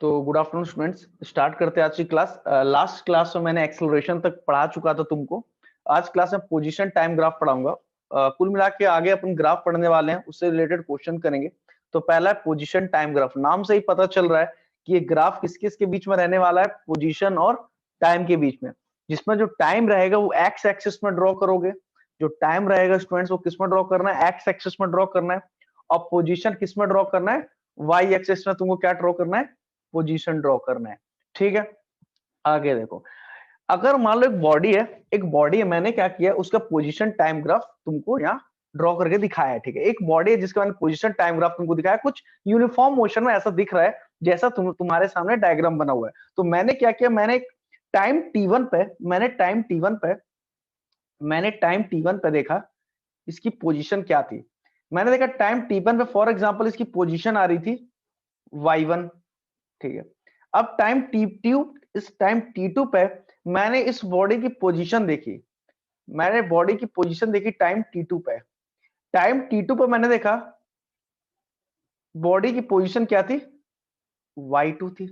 तो good afternoon students, start करते हैं आज की क्लास। लास्ट क्लास में मैंने एक्सेलरेशन तक पढ़ा चुका था तुमको। आज क्लास में पोजीशन टाइम ग्राफ पढ़ाऊंगा। कुल मिला के आगे अपन ग्राफ पढ़ने वाले हैं, उससे रिलेटेड क्वेश्चन करेंगे। तो पहला है पोजीशन टाइम ग्राफ। नाम से ही पता चल रहा है कि ये ग्राफ किस किस के बीच में रहने वाला है, पोजीशन और टाइम के बीच में। जिसमें जो टाइम रहेगा वो एक्स एक्सिस में ड्रॉ करोगे। जो टाइम रहेगा स्टूडेंट्स वो किस में ड्रॉ करना है, एक्स एक्सिस में ड्रॉ करना है। और पोजीशन किस में ड्रॉ करना है, वाई एक्सिस में तुमको क्या ड्रॉ करना है, पोजीशन ड्रॉ करना है। ठीक है, आगे देखो। अगर मान लो एक बॉडी है, मैंने क्या किया, उसका पोजीशन टाइम ग्राफ तुमको यहाँ ड्रॉ करके दिखाया है। ठीक है, एक बॉडी है जिसका मैंने पोजीशन टाइम ग्राफ तुमको दिखाया, कुछ यूनिफॉर्म मोशन में ऐसा दिख रहा है जैसा तुम्हारे सामने डायग्राम बना हुआ है। तो मैंने क्या किया, मैंने टाइम टी वन पे देखा इसकी पोजीशन क्या थी। मैंने देखा टाइम टी1 पे फॉर एग्जांपल इसकी पोजीशन आ रही थी y1। ठीक है, अब टाइम टी2 पे मैंने इस बॉडी की पोजीशन देखी। टाइम टी2 पे। मैंने देखा बॉडी की पोजीशन क्या थी, y2 थी।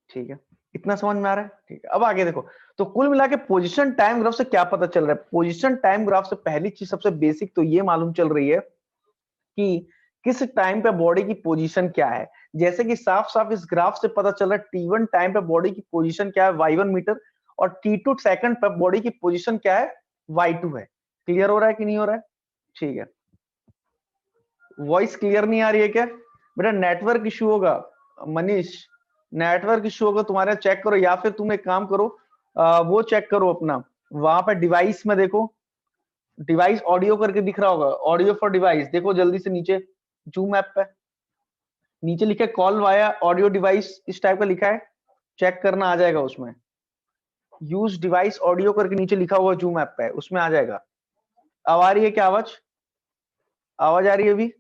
ठीक है, इतना समझ में आ रहा है। ठीक है, अब आगे देखो। तो कुल मिला के पोजीशन टाइम ग्राफ से क्या पता चल रहा है, पोजीशन टाइम ग्राफ से पहली चीज सबसे बेसिक तो ये मालूम चल रही है कि किस टाइम पे बॉडी की पोजीशन क्या है। जैसे कि साफ साफ इस ग्राफ से पता चल रहा है टी1 टाइम पे बॉडी की पोजीशन क्या है, y1 मीटर, और टी2 सेकंड पे बॉडी की पोजीशन क्या है, y2 है। क्लियर हो रहा है कि नहीं हो रहा है? ठीक है, वॉइस क्लियर नहीं आ रही है क्या बेटा? नेटवर्क इश्यू होगा मनीष, नेटवर्क इश्यू होगा तुम्हारे, चेक करो। या फिर तुम एक काम करो, वो चेक करो अपना, वहां पे डिवाइस में देखो, डिवाइस ऑडियो करके दिख रहा होगा, ऑडियो फॉर डिवाइस देखो जल्दी से नीचे जूम ऐप पे नीचे लिखा है कॉल वाया ऑडियो डिवाइस, इस टाइप का लिखा है, चेक करना आ जाएगा उसमें। यूज डिवाइस ऑडियो करके नीचे लिखा हुआ जूम ऐप पे, उसमें आ जाएगा। अब आ रही है क्या आवाज? आवाज आ रही है अभी?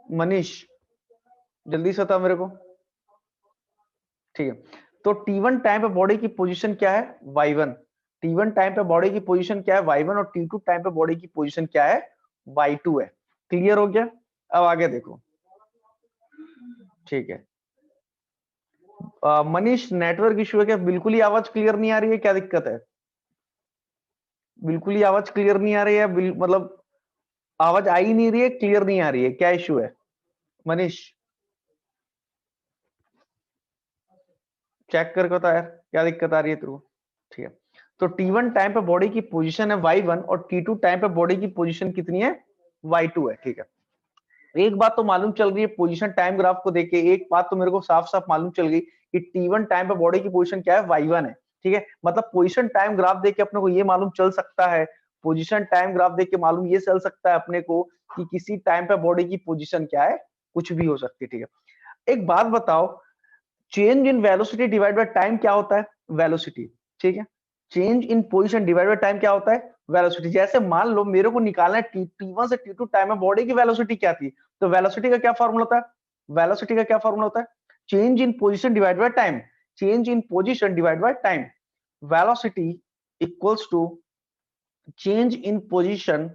मनीष जल्दी से बता मेरे को। ठीक है, तो टी1 टाइम पे बॉडी की पोजीशन क्या है, y1। टी1 टाइम पे बॉडी की पोजीशन क्या है, y1, और टी2 टाइम पे बॉडी की पोजीशन क्या है, y2 है। क्लियर हो गया? अब आगे देखो। ठीक है, मनीष नेटवर्क इश्यू है क्या? बिल्कुल ही आवाज क्लियर नहीं आ रही है, क्या दिक्कत है? बिल्कुल ही आवाज क्लियर नहीं आ रही है, मतलब आवाज आ ही नहीं रही है, क्लियर नहीं आ रही है, क्या इश्यू है मनीष? चेक करके बता यार, क्या दिक्कत आ रही है तेरे को? ठीक है, तो टी1 टाइम पे बॉडी की पोजीशन है y1, और टी2 टाइम पे बॉडी की पोजीशन कितनी है, y2 है। ठीक है, एक बात तो मालूम चल रही है पोजीशन टाइम ग्राफ को देख के, एक बात तो मेरे को साफ साफ मालूम चल गई कि टी1 टाइम पे बॉडी की पोजीशन क्या है, y1 है। ठीक है, मतलब पोजीशन टाइम ग्राफ देख के अपने को ये मालूम चल सकता है, पोजीशन टाइम ग्राफ देख के मालूम ये चल सकता है अपने को कि किसी टाइम पे बॉडी की पोजीशन क्या है, कुछ भी हो सकती है। ठीक है, एक बात बताओ, change in velocity divide by time क्या होता है, वेलोसिटी। ठीक है, change in position divide by time क्या होता है, वेलोसिटी। जैसे मान लो मेरे को निकालना है टी1 से टी2 टाइम में बॉडी की वेलोसिटी क्या थी, तो वेलोसिटी का क्या फॉर्मूला होता है, change in position divide by time. Change in position divide by time, velocity equals to change in position,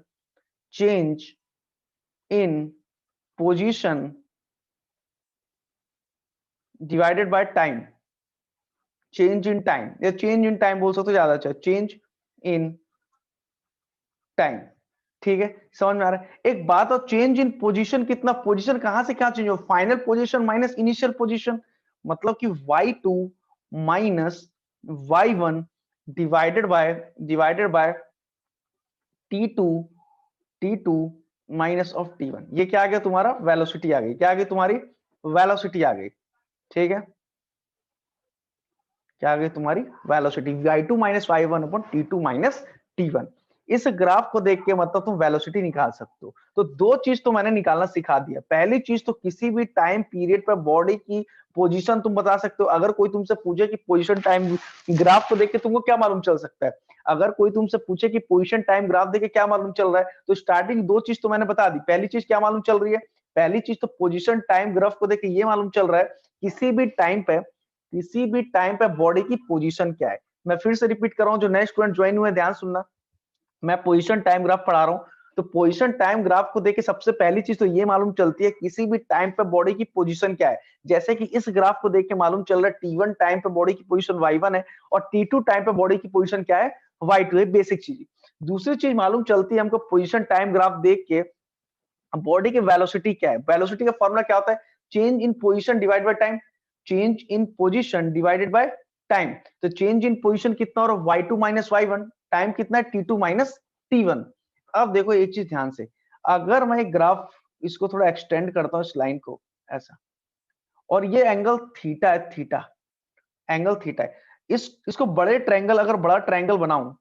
change in position divided by time. Change in time, या change in time बोल सकते हो, ज्यादा अच्छा, change in time. ठीक है, समझ में आ रहा है? एक बात, और चेंज इन पोजीशन कितना, पोजीशन कहां से कहां चेंज हो, final position minus initial position, मतलब कि y2 minus y1 divided by t2 minus of t1। ये क्या आ गया तुम्हारा, वेलोसिटी आ गई। क्या आ गई तुम्हारी, वेलोसिटी आ गई। ठीक है, क्या आ गई तुम्हारी velocity, y2 minus y1 upon t2 minus t1। इस ग्राफ को देख के मतलब तुम वेलोसिटी निकाल सकते हो। तो दो चीज तो मैंने निकालना सिखा दिया। पहली चीज तो किसी भी टाइम पीरियड पर बॉडी की पोजीशन तुम बता सकते हो। अगर कोई तुमसे पूछे कि पोजीशन टाइम ग्राफ को देख के तुमको क्या मालूम चल सकता है, अगर कोई तुमसे पूछे कि पोजीशन टाइम ग्राफ देख के क्या मालूम चल रहा है, तो स्टार्टिंग दो चीज तो मैंने बता दी। पहली चीज क्या मालूम चल रही है, पहली चीज तो पोजीशन टाइम ग्राफ को देख के ये मालूम चल रहा है किसी भी टाइम पे बॉडी की पोजीशन क्या है। मैं फिर से रिपीट कर रहा हूं, जो नए स्टूडेंट ज्वाइन हुए ध्यान सुनना, मैं पोजीशन टाइम ग्राफ पढ़ा रहा हूं। तो पोजीशन टाइम ग्राफ को देख के सबसे पहली चीज तो ये मालूम चलती है किसी भी टाइम पे बॉडी की पोजीशन क्या है। जैसे कि इस ग्राफ को देख के मालूम चल रहा है T1 टाइम पे बॉडी की पोजीशन y1 है और T2 टाइम पे बॉडी की पोजीशन क्या है, y2 है। बेसिक चीज। दूसरी चीज मालूम चलती है हमको पोजीशन टाइम ग्राफ देख के बॉडी की वेलोसिटी क्या है। वेलोसिटी का फॉर्मूला क्या होता है, change in position divide by time. Change in position divided by time. तो चेंज इन पोजीशन कितना हो रहा है, y2 माइनस y1। टाइम कितना है, T2 माइनस T1। अब देखो एक चीज ध्यान से, अगर मैं ग्राफ इसको थोड़ा एक्सटेंड करता हूं इस लाइन को ऐसा, और ये एंगल थीटा है, थीटा एंगल थीटा है। इसको बड़े ट्रायंगल, अगर बड़ा ट्रायंगल बनाऊं,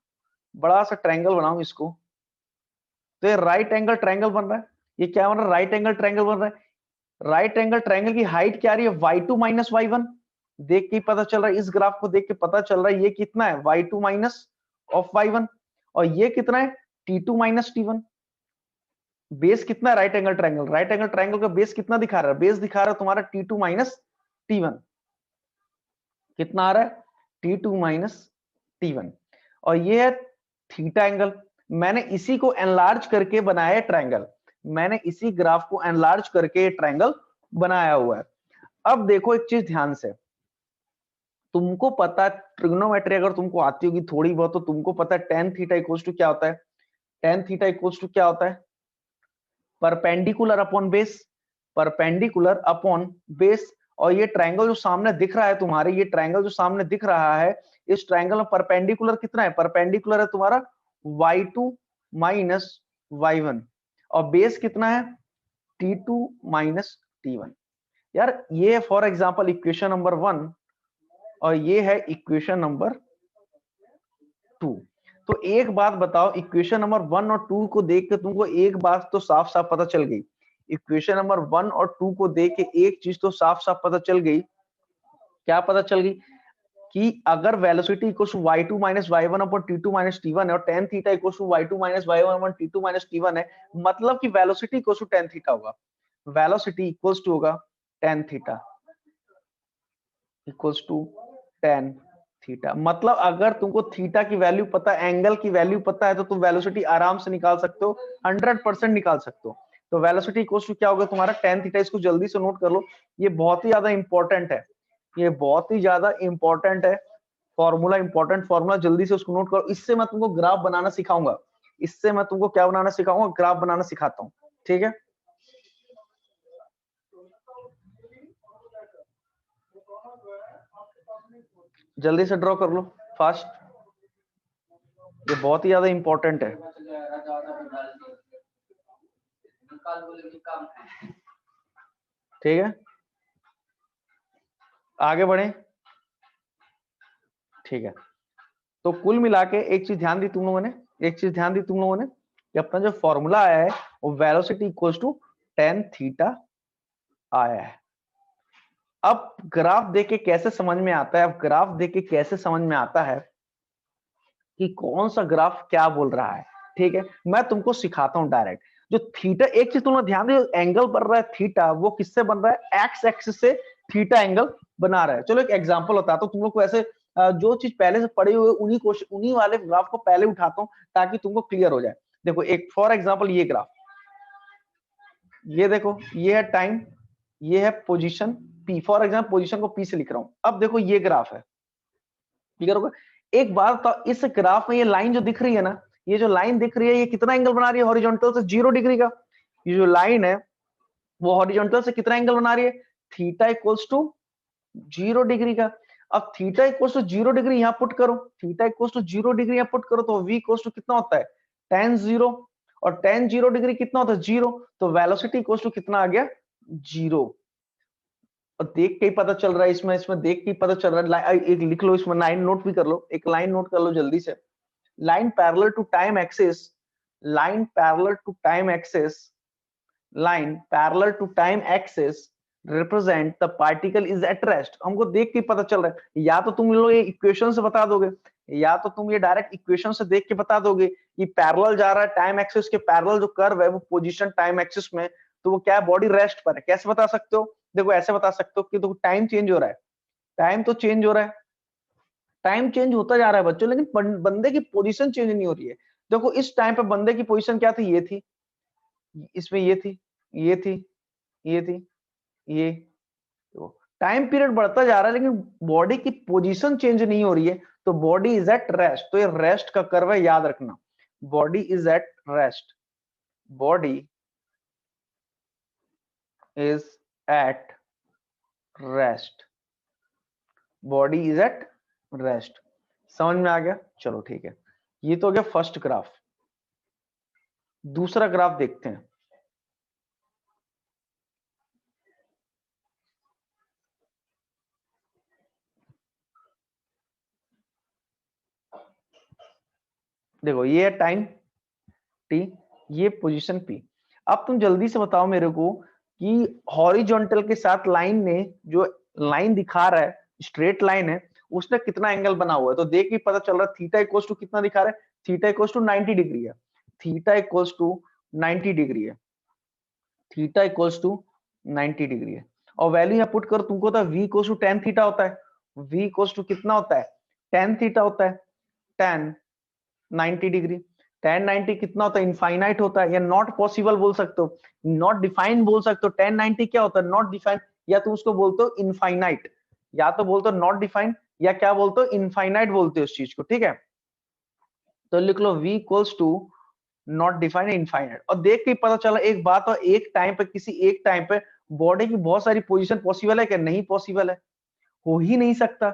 बड़ा सा ट्रायंगल बनाऊं इसको, तो ये राइट एंगल ट्रायंगल बन रहा है। ये क्या बन रहा है, राइट एंगल ट्रायंगल बन रहा है। राइट एंगल ट्रायंगल की हाइट क्या आ रही है, y2 माइनस y1। देख के पता चल रहा है, इस ग्राफ को देख के पता चल रहा है ये कितना है, y2 माइनस ऑफ y1। और ये कितना है, T2 माइनस T1। बेस कितना है right angle triangle, right angle triangle का बेस कितना दिखा रहा है, बेस दिखा रहा है तुम्हारा T2 माइनस T1। कितना आ रहा है, T2 माइनस T1। और ये है थीटा एंगल। मैंने इसी को एनलार्ज करके बनाया है ट्रायंगल। मैंने इसी ग्राफ को एनलार्ज करके ट्रायंगल बनाया हुआ है। अब देखो एक चीज ध्यान से, तुमको पता है ट्रिग्नोमेट्री अगर तुमको आती होगी थोड़ी बहुत, तो तुमको पता है tan थीटा इक्वल्स टू क्या होता है। tan थीटा इक्वल्स टू क्या होता है, perpendicular upon base. Perpendicular upon base. और ये ट्रायंगल जो सामने दिख रहा है तुम्हारे, ये ट्रायंगल जो सामने दिख रहा है, इस ट्रायंगल में परपेंडिकुलर कितना है, परपेंडिकुलर है तुम्हारा y2 माइनस y1। और बेस कितना है, T2 माइनस T1। यार ये फॉर एग्जांपल इक्वेशन नंबर 1 और ये है इक्वेशन नंबर 2। तो एक बात बताओ, इक्वेशन नंबर 1 और 2 को देख के तुमको एक बात तो साफ साफ पता चल गई। इक्वेशन नंबर 1 और 2 को देख के एक चीज तो साफ साफ पता चल गई। क्या पता चल गई, कि अगर velocity equals to y2 minus y1 upon T2 minus T1 है और tan theta equals to y2 minus y1 upon T2 minus T1 है, मतलब कि velocity equals to tan theta होगा। वेलोसिटी इक्वल्स टू होगा tan theta equals to tan theta. मतलब अगर तुमको थीटा की वैल्यू पता है, एंगल की वैल्यू पता है, तो तुम वेलोसिटी आराम से निकाल सकते हो, 100% निकाल सकते हो। तो वेलोसिटी इक्वल्स टू क्या होगा तुम्हारा, tan थीटा। इसको जल्दी से नोट कर लो, ये बहुत ही ज्यादा इंपॉर्टेंट है, ये बहुत ही ज्यादा इंपॉर्टेंट है फॉर्मूला, इंपॉर्टेंट फॉर्मूला। जल्दी से उसको नोट करो। इससे मैं तुमको ग्राफ बनाना सिखाऊंगा, इससे मैं तुमको क्या बनाना सिखाऊंगा, ग्राफ बनाना सिखाता हूँ। ठीक है, जल्दी से ड्रॉ कर लो फास्ट, ये बहुत ही ज्यादा इंपॉर्टेंट है। ठीक है, आगे बढ़े। ठीक है, तो कुल मिला के एक चीज ध्यान दी तुम लोगों ने, एक चीज ध्यान दी तुम लोगों ने, कि अपना जो फॉर्मूला आया है वो velocity equals to tan theta आया है। अब ग्राफ देख के कैसे समझ में आता है, अब ग्राफ देख के कैसे समझ में आता है कि कौन सा ग्राफ क्या बोल रहा है। ठीक है, मैं तुमको सिखाता हूं डायरेक्ट। जो थीटा, एक चीज तुम लोग ध्यान दो, एंगल बन रहा है थीटा, वो किससे बन रहा है, एक्स एक्सिस से थीटा एंगल बना रहा है। चलो एक एग्जांपल बताता हूं तुम लोग को, ऐसे जो चीज पहले से पढ़े हुए उन्हीं वाले ग्राफ को पहले उठाता हूं ताकि तुमको क्लियर हो जाए। देखो एक फॉर एग्जाम्पल ये ग्राफ, ये देखो, ये है टाइम, ये है position P. For example position को पी से लिख रहा हूं। अब देखो ये ग्राफ है, क्लियर होगा। एक बात तो इस ग्राफ में ये लाइन जो दिख रही है ना, ये जो लाइन दिख रही है, ये कितना एंगल बना रही है, हॉरिजॉन्टल से 0 डिग्री का। ये जो लाइन है वो हॉरिजॉन्टल से कितना एंगल बना रही है, थीटा इक्वल्स टू 0 डिग्री का। अब थीटा इक्वल्स टू 0 डिग्री यहां पुट करो, थीटा इक्वल्स टू 0 डिग्री यहां पुट करो, तो v इक्वल्स टू कितना होता है, tan 0। और tan 0 डिग्री कितना होता है, 0। तो वेलोसिटी इक्वल्स टू कितना आ गया, 0। और देख के ही पता चल रहा है, इसमें देख के ही पता चल रहा है। एक लिख लो, इसमें लाइन नोट भी कर लो, एक लाइन नोट कर लो जल्दी से। line parallel to time axis, line parallel to time axis, line parallel to time axis represent the particle is at rest। हमको देख के पता चल रहा है, या तो तुम लोग ये इक्वेशन से बता दोगे, या तो तुम ये डायरेक्ट इक्वेशन से देख के बता दोगे कि पैरेलल जा रहा है टाइम एक्सिस के पैरेलल, जो कर्व है वो पोजीशन टाइम एक्सिस में, तो वो क्या है, बॉडी रेस्ट पर है। कैसे बता सकते हो, देखो ऐसे बता सकते हो कि देखो टाइम चेंज हो रहा है, टाइम तो चेंज हो रहा है, टाइम चेंज होता जा रहा है बच्चों, लेकिन बंदे की पोजीशन चेंज नहीं हो रही है। देखो इस टाइम पे बंदे की पोजीशन क्या थी, ये थी, इसमें ये थी, ये थी, ये थी, ये। तो टाइम पीरियड बढ़ता जा रहा है लेकिन बॉडी की पोजीशन चेंज नहीं हो रही है, तो बॉडी इज एट रेस्ट। तो ये रेस्ट का कर्व है, याद रखना, body is at rest, body is at rest, body is at rest. समझ में आ गया? चलो ठीक है, ये तो हो गया फर्स्ट ग्राफ। दूसरा ग्राफ देखते हैं। देखो ये है टाइम टी, ये पोजीशन पी। अब तुम जल्दी से बताओ मेरे को कि हॉरिजॉन्टल के साथ लाइन ने, जो लाइन दिखा रहा है स्ट्रेट लाइन है, उसने कितना एंगल बना हुआ है। तो देख के पता चल रहा है थीटा इक्वल्स टू कितना दिखा रहा है, थीटा इक्वल्स टू 90 डिग्री है, थीटा इक्वल्स टू 90 डिग्री है, थीटा इक्वल्स टू 90 डिग्री है। और वैल्यू यहाँ पुट कर, तुमको तो v equals to tan theta होता है, v इक्वल्स टू कितना होता है, tan थीटा होता है, tan 90 डिग्री। tan 90 कितना होता है, इनफाइनाइट होता है, या नॉट पॉसिबल बोल सकते हो, नॉट डिफाइन बोल सकते हो। tan 90 क्या होता है, नॉट डिफाइन, या तुम उसको बोलते हो इनफाइनाइट, या तो बोलते हो नॉट डिफाइन, या क्या बोलते हो, इनफाइनाइट बोलते हो उस चीज को, ठीक है। तो लिख लो v equals to not define infinite. और देख के पता चला एक बात, और एक टाइम पे, किसी एक टाइम पे बॉडी की बहुत सारी पोजीशन पॉसिबल है क्या, नहीं पॉसिबल है, हो ही नहीं सकता।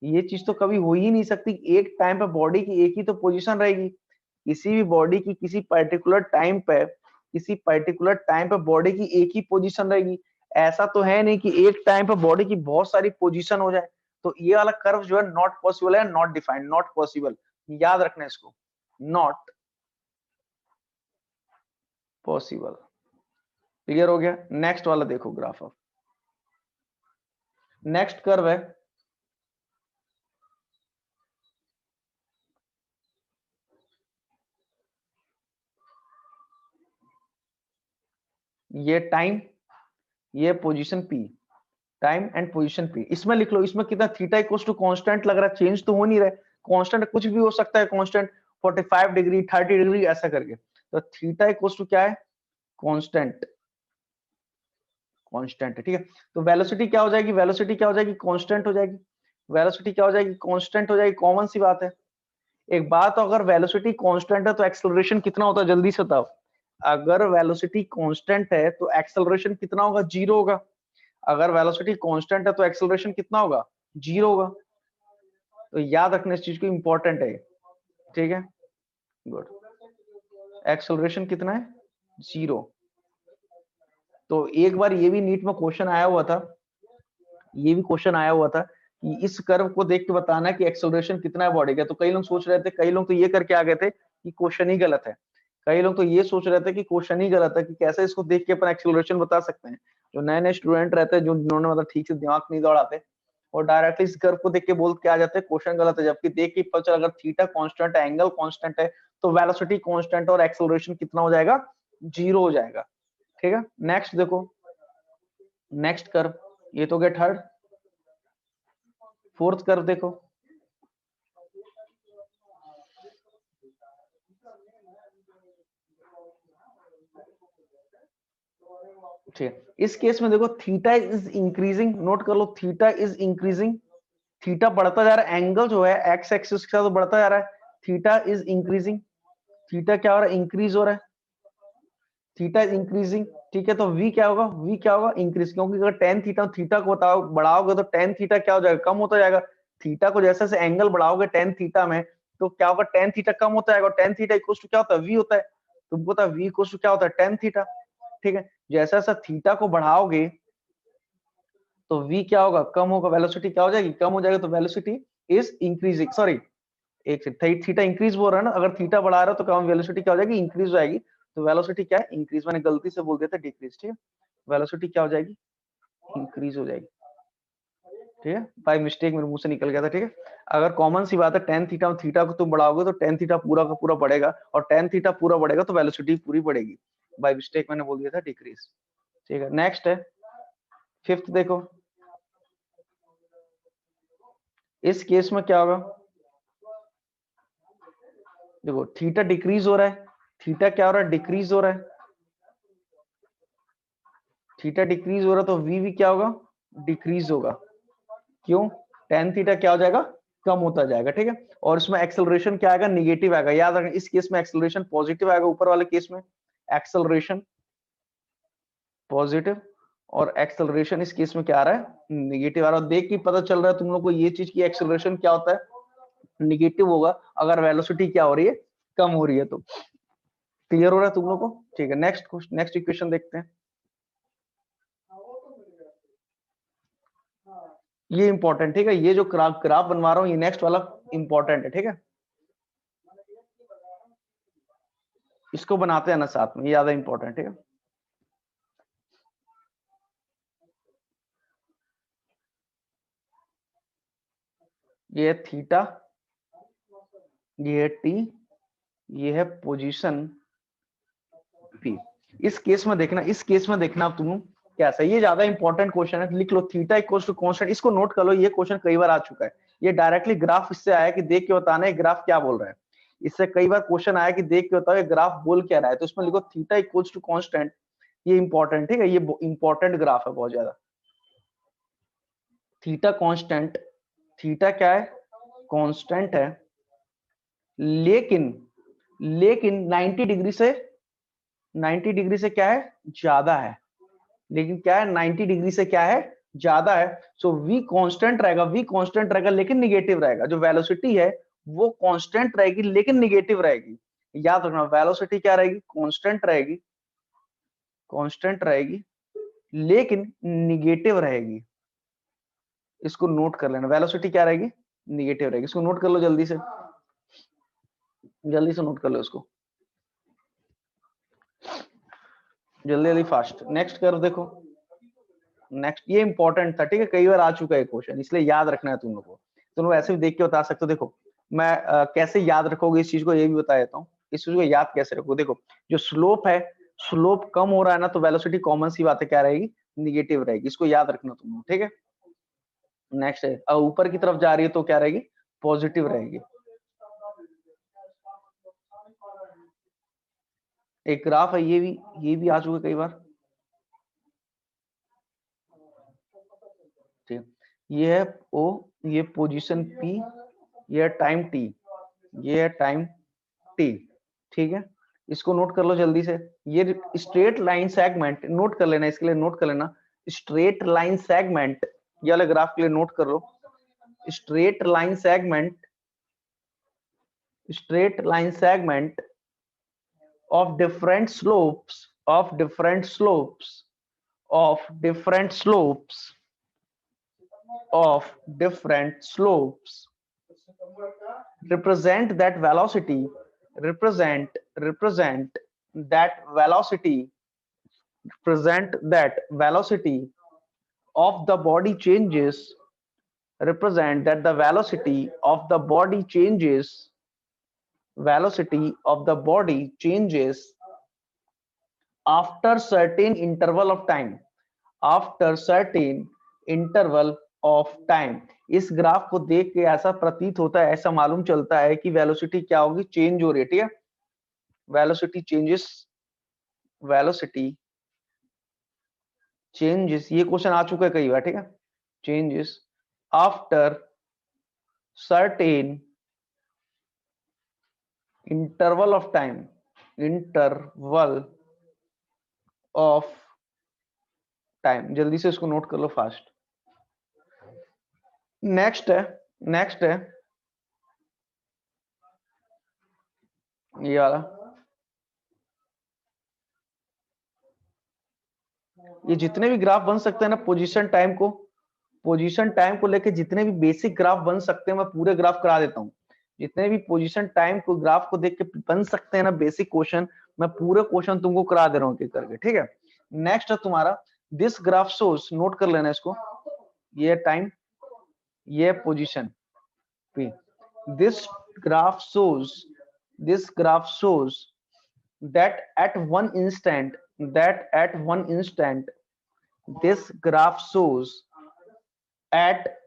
ये चीज तो कभी हो ही नहीं सकती, एक टाइम पे बॉडी की एक ही तो पोजीशन रहेगी। किसी भी बॉडी की किसी पर्टिकुलर टाइम पे, किसी पर्टिकुलर टाइम पे बॉडी की एक ही पोजीशन रहेगी। ऐसा तो है नहीं कि एक टाइम पे बॉडी की बहुत सारी पोजीशन हो जाए। तो ये वाला कर्व जो है नॉट पॉसिबल है, नॉट डिफाइंड, नॉट पॉसिबल, याद रखना इसको, नॉट पॉसिबल। क्लियर हो गया? नेक्स्ट वाला देखो ग्राफ। अब नेक्स्ट कर्व है, ये टाइम, ये position P, time and position P. इसमें लिख लो, इसमें कितना थीटा इक्वल्स टू कांस्टेंट लग रहा है, चेंज तो हो नहीं रहा है, कांस्टेंट कुछ भी हो सकता है, कांस्टेंट 45 डिग्री 30 डिग्री ऐसा करके। तो थीटा इक्वल्स टू क्या है, कांस्टेंट, कांस्टेंट है, ठीक है। तो वेलोसिटी क्या हो जाएगी, वेलोसिटी क्या हो जाएगी, कांस्टेंट हो जाएगी, वेलोसिटी क्या हो जाएगी, कांस्टेंट हो जाएगी, कॉमन सी बात है। एक बात, तो अगर वेलोसिटी कांस्टेंट है तो एक्सेलरेशन कितना होता है, जल्दी से बताओ। अगर वेलोसिटी कांस्टेंट है तो एक्सेलरेशन कितना होगा, जीरो होगा। अगर वेलोसिटी कांस्टेंट है तो एक्सेलरेशन कितना होगा, जीरो होगा। तो याद रखना इस चीज को, इंपॉर्टेंट है, ठीक है, गुड। एक्सेलरेशन कितना है, जीरो। तो एक बार ये भी नीट में क्वेश्चन आया हुआ था, ये भी क्वेश्चन आया हुआ था कि इस कर्व को देख के बताना कि एक्सेलरेशन कितना है बॉडी का। तो कई लोग सोच रहे थे, कई लोग तो ये करके आ गए थे कि क्वेश्चन ही गलत है, कई लोग तो ये सोच रहे थे कि क्वेश्चन ही गलत है, कि कैसे इसको देख के अपन एक्सेलरेशन बता सकते हैं। जो नए नए स्टूडेंट रहते हैं, जो जिन्होंने मतलब ठीक से दिमाग नहीं दौड़ाते, और डायरेक्टली इस कर्व को देख के बोल के आ जाते हैं क्वेश्चन गलत है, जबकि देख के पता चला अगर थीटा कांस्टेंट है, एंगल कांस्टेंट है, तो वेलोसिटी कांस्टेंट और एक्सेलरेशन कितना हो जाएगा, जीरो हो जाएगा, ठीक है। नेक्स्ट देखो, नेक्स्ट कर्व, ये तो गया थर्ड। फोर्थ कर्व देखो, ठीक, इस केस में देखो थीटा इज इंक्रीजिंग, नोट कर लो, थीटा इज इंक्रीजिंग, थीटा बढ़ता जा रहा है, एंगल जो है एक्स एक्सिस के साथ बढ़ता जा रहा है, थीटा इज इंक्रीजिंग, थीटा क्या हो रहा है, इंक्रीज हो रहा है, थीटा इज इंक्रीजिंग, ठीक है। तो v क्या होगा, v क्या होगा, इंक्रीज, क्योंकि अगर tan थीटा, थीटा को बताओ बढ़ाओगे तो tan थीटा क्या हो जाएगा, कम होता जाएगा। थीटा को जैसे जैसे एंगल बढ़ाओगे tan थीटा में, तो क्या होगा, tan थीटा कम होता जाएगा, tan थीटा इक्वल्स टू क्या होता है, v होता है। तुमको पता है v इक्वल्स टू क्या होता है, tan थीटा, ठीक है। जैसा जैसा थीटा को बढ़ाओगे तो v क्या होगा, कम होगा, वेलोसिटी क्या हो जाएगी, कम हो जाएगा। तो वेलोसिटी इज इंक्रीजिंग, सॉरी एक थीटा इंक्रीज हो रहा है ना, अगर थीटा बढ़ा रहा है तो कम, वेलोसिटी क्या हो जाएगी, इंक्रीज हो जाएगी। तो वेलोसिटी क्या है, इंक्रीज, मैंने गलती से बोल दिया था डिक्रीज, ठीक है। वेलोसिटी क्या हो जाएगी, इंक्रीज हो जाएगी, ठीक है, बाय मिस्टेक मेरे मुंह से निकल गया था, ठीक है। अगर कॉमन सी बात है tan थीटा और थीटा को तुम बढ़ाओगे तो tan थीटा पूरा का पूरा बढ़ेगा, और tan थीटा पूरा बढ़ेगा तो वेलोसिटी पूरी बढ़ेगी। बाय मिस्टेक मैंने बोल दिया था डिक्रीज, ठीक है। नेक्स्ट है फिफ्थ, देखो इस केस में क्या होगा, देखो थीटा डिक्रीज हो रहा है, थीटा क्या हो रहा है, डिक्रीज हो रहा है, थीटा डिक्रीज हो रहा है तो वी भी क्या होगा, डिक्रीज होगा। क्यों, टेन थीटा क्या हो जाएगा, कम होता जाएगा, ठीक है। और इसमें एक्सेलरेशन क्या आएगा, निगेटिव आएगा, याद रखना इस केस में एक्सेलरेशन पॉजिटिव आएगा, ऊपर वाले केस में एक्सेलरेशन पॉजिटिव और एक्सेलरेशन इस केस में क्या आ रहा है, निगेटिव आ रहा है। देख के पता चल रहा है तुम लोग को ये चीज की एक्सेलरेशन क्या होता है, निगेटिव होगा अगर वेलोसिटी क्या हो रही है, कम हो रही है तो। क्लियर हो रहा है तुम लोग को, ठीक है। नेक्स्ट इक्वेशन देखते हैं। ये इंपॉर्टेंट, ठीक है, ये जो ग्राफ बनवा रहा हूँ ये नेक्स्ट वाला इंपॉर्टेंट है, ठीक है। इसको बनाते हैं ना साथ में, ये ज्यादा इंपॉर्टेंट है। ये है थीटा, ये है टी, ये है पोजीशन पी। इस केस में देखना, इस केस में देखना अब तुम कैसा, ये ज्यादा इंपॉर्टेंट क्वेश्चन है, लिख लो थीटा इक्वल्स टू कांस्टेंट, इसको नोट कर लो, ये क्वेश्चन कई बार आ चुका है। ये डायरेक्टली ग्राफ इससे आया कि देख के बताना है ग्राफ क्या बोल रहा है, इससे कई बार क्वेश्चन आया कि देख के बताओ ये ग्राफ बोल क्या रहा है, तो इसमें लिखो थीटा इक्वल्स टू कांस्टेंट, ये इंपॉर्टेंट, ठीक है, ये इंपॉर्टेंट ग्राफ है बहुत ज्यादा। थीटा कांस्टेंट, थीटा क्या है, कांस्टेंट है, लेकिन 90 डिग्री से, 90 डिग्री से क्या है, ज्यादा है, लेकिन क्या है 90 डिग्री से क्या है, ज्यादा है। सो v कांस्टेंट रहेगा, v कांस्टेंट रहेगा लेकिन निगेटिव रहेगा, जो वेलोसिटी है वो कांस्टेंट रहेगी लेकिन निगेटिव रहेगी। याद रखना वेलोसिटी क्या रहेगी, कांस्टेंट रहेगी, कांस्टेंट रहेगी लेकिन निगेटिव रहेगी। इसको नोट कर लेना, वेलोसिटी क्या रहेगी, निगेटिव रहेगी। इसको नोट कर लो जल्दी से, जल्दी से नोट कर लो इसको, जल्दी जल्दी फास्ट। नेक्स्ट कर देखो, नेक्स्ट ये इंपॉर्टेंट था, ठीक है, कई बार आ चुका है क्वेश्चन, इसलिए याद रखना है तुम लोग को। तुम लोग ऐसे भी देख के बता सकते हो। देखो मैं कैसे याद रखोगे इस चीज को, ये भी बता देता हूँ। इस चीज को याद कैसे रखो, देखो जो स्लोप है, स्लोप कम हो रहा है ना, तो वेलोसिटी कॉमन सी बात है क्या रहेगी, निगेटिव रहेगी। इसको याद रखना तुम लोग, ठीक है। नेक्स्ट है ऊपर की तरफ जा रही है तो क्या रहेगी, पॉजिटिव रहेगी। एक ग्राफ है, ये भी आ चुका है कई बार, ठीक। ये है ओ, ये पोजीशन पी, ये है टाइम टी, ये है टाइम टी, ठीक है। इसको नोट कर लो जल्दी से। ये स्ट्रेट लाइन सेगमेंट नोट कर लेना, इसके लिए नोट कर लेना, स्ट्रेट लाइन सेगमेंट, ये वाले ग्राफ के लिए नोट कर लो, straight line segment, straight line segment of different slopes, of different slopes, of different slopes, of different slopes represent that velocity, represent that velocity, represent that velocity of the body changes, represent that the velocity of the body changes, velocity of the body changes after certain interval of time, after certain interval of time। इस graph को देख के ऐसा प्रतीत होता है, ऐसा मालूम चलता है कि वेलोसिटी क्या होगी, चेंज हो रही है, ठीक है। वेलोसिटी चेंजेस, वेलोसिटी चेंजेस, ये क्वेश्चन आ चुका है कई बार, ठीक है। Changes after certain interval of time, interval of time, जल्दी से इसको नोट कर लो फास्ट। नेक्स्ट है, नेक्स्ट है ये वाला, ये जितने भी ग्राफ बन सकते हैं ना पोजीशन टाइम को, पोजीशन टाइम को लेके जितने भी बेसिक ग्राफ बन सकते हैं मैं पूरे ग्राफ करा देता हूँ। जितने भी पोजीशन टाइम को ग्राफ को देख के बन सकते हैं ना बेसिक क्वेश्चन, मैं पूरे क्वेश्चन तुमको करा दे रहा हूँ करके, ठीक है। नेक्स्ट है तुम्हारा दिस ग्राफ शोज, नोट कर लेना इसको, ये टाइम, ये position P. This graph shows, this graph shows that at one instant, that at one instant, this graph shows at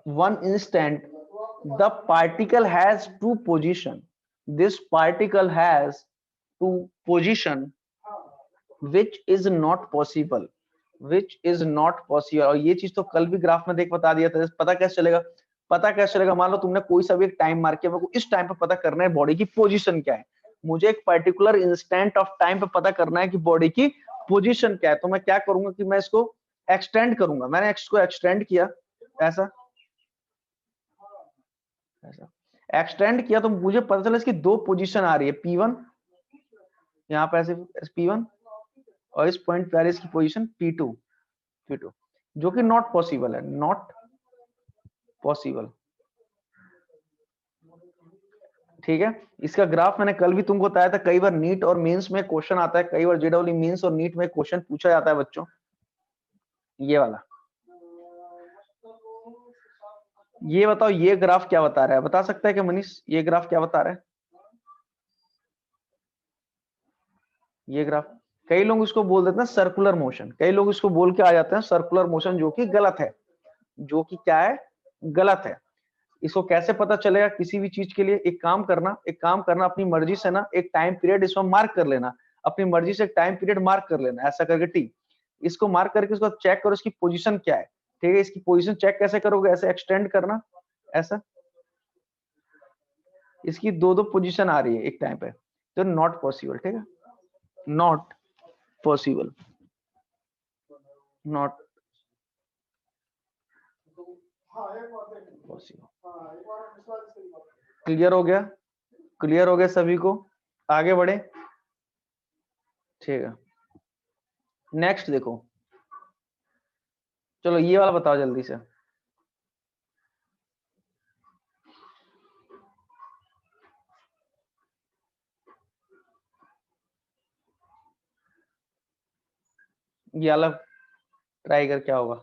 one instant the particle has two position, this particle has to position which is not possible, which is not possible। और ये चीज तो कल भी graph में देख बता दिया था। पता कैसे चलेगा? पता कैसे चलेगा? मान लो तुमने कोई सा भी एक टाइम मार्क किया, मेरे को इस टाइम पे पता करना है बॉडी की पोजीशन क्या है, मुझे एक पर्टिकुलर इंस्टेंट ऑफ टाइम पे पता करना है कि बॉडी की पोजीशन क्या है। तो मैं क्या करूंगा कि मैं इसको एक्सटेंड करूंगा। मैंने एक्स को एक्सटेंड किया, ऐसा ऐसा एक्सटेंड किया, तो मुझे पता चला इसकी दो पोजीशन आ रही है, P1 यहाँ पे ऐसे P1, और इस पॉइंट पे आ रही है इसकी पोजीशन P2, जो कि नॉट पॉसिबल है, नॉट पॉसिबल। ठीक है, इसका ग्राफ मैंने कल भी तुमको बताया था। कई बार नीट और मेंस में क्वेश्चन आता है, कई बार जेडब्ल्यू मेंस और नीट में क्वेश्चन पूछा जाता है बच्चों, ये वाला। ये बताओ ये ग्राफ क्या बता रहा है? बता सकता है कि मनीष ये ग्राफ क्या बता रहा है? ये ग्राफ, कई लोग इसको बोल देते हैं सर्कुलर मोशन, कई लोग इसको बोल के आ जाते हैं सर्कुलर मोशन, जो कि गलत है, जो कि क्या है? गलत है। इसको कैसे पता चलेगा किसी भी चीज के लिए? एक काम करना, अपनी मर्जी से ना एक टाइम पीरियड इसमें मार्क कर लेना, अपनी मर्जी से एक टाइम पीरियड मार्क कर लेना, ऐसा करके टी इसको मार्क करके इसको चेक करो इसकी पोजीशन क्या है। ठीक है, इसकी पोजीशन चेक कैसे करोगे? ऐसे एक्सटेंड करना, ऐसा, इसकी दो दो पोजीशन आ रही है एक टाइम पे, तो नॉट पॉसिबल। ठीक है, not possible, not possible. Clear हो गया? क्लियर हो गया सभी को? आगे बढ़े। ठीक है, नेक्स्ट देखो, चलो ये वाला बताओ जल्दी से। ये वाला ट्राई कर, क्या होगा?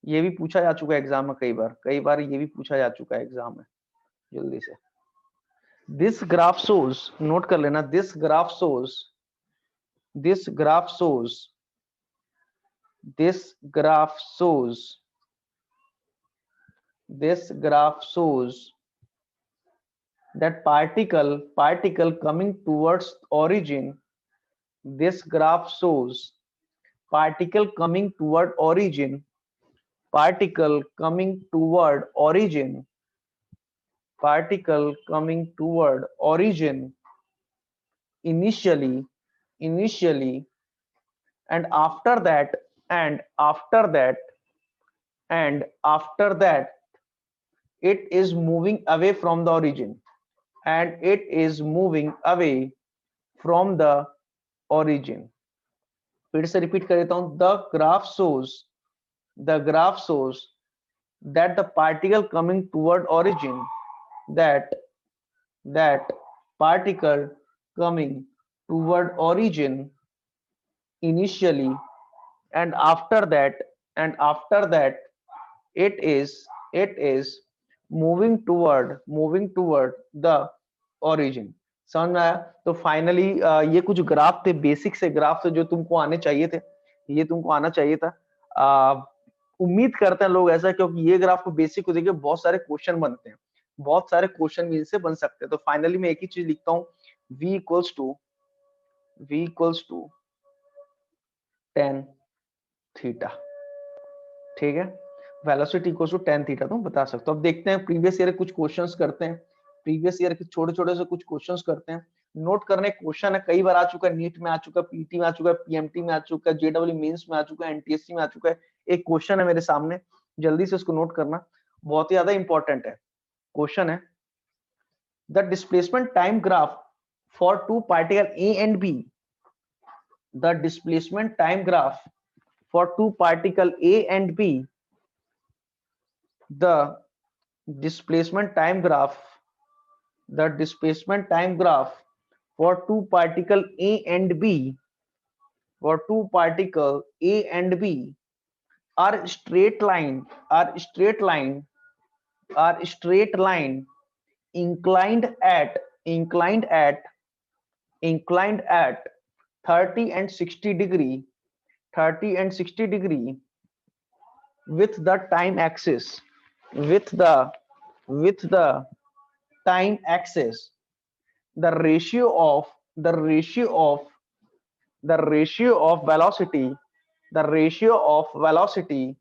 ये भी पूछा जा चुका है एग्जाम में कई बार ये भी पूछा जा चुका है एग्जाम में। जल्दी से, दिस ग्राफ शोज, नोट कर लेना, this graph shows, this graph shows, this graph shows, this graph shows that particle coming towards origin, this graph shows particle coming toward origin, particle coming toward origin, particle coming toward origin initially, and after that, and after that, and after that it is moving away from the origin, and it is moving away from the origin। फिर से repeat कर देता हूं, the graph shows that the particle coming toward origin, that particle coming toward origin initially, and after that it is moving toward the origin। समझ में आया? तो finally ये कुछ ग्राफ थे, बेसिक से ग्राफ थे जो तुमको आने चाहिए थे, ये तुमको आना चाहिए था। उम्मीद करते हैं लोग ऐसा, क्योंकि ये ग्राफ को बेसिक को देखिए बहुत सारे क्वेश्चन बनते हैं, बहुत सारे क्वेश्चन भी इनसे बन सकते हैं। तो फाइनली मैं एक ही चीज लिखता हूँ, v equals to tan theta. ठीक है, velocity equals to tan theta, तुम बता सकते हो। अब देखते हैं प्रीवियस ईयर कुछ क्वेश्चंस करते हैं, प्रीवियस ईयर के छोटे छोटे से कुछ क्वेश्चंस करते हैं। नोट करने क्वेश्चन है, कई बार आ चुका है, नीट में आ चुका है, पीटी में आ चुका है, पीएमटी में आ चुका है, जेडब्ल्यू मेंस में आ चुका है, एनटीएससी में आ चुका है। एक क्वेश्चन है मेरे सामने, जल्दी से उसको नोट करना, बहुत ही ज्यादा इंपॉर्टेंट है। क्वेश्चन है, the displacement time graph for two particle A and B, the displacement time graph for two particle A and B, the displacement time graph for two particle A and B, are straight line inclined at 30 and 60 degree with the time axis, the ratio of velocity, the ratio of velocity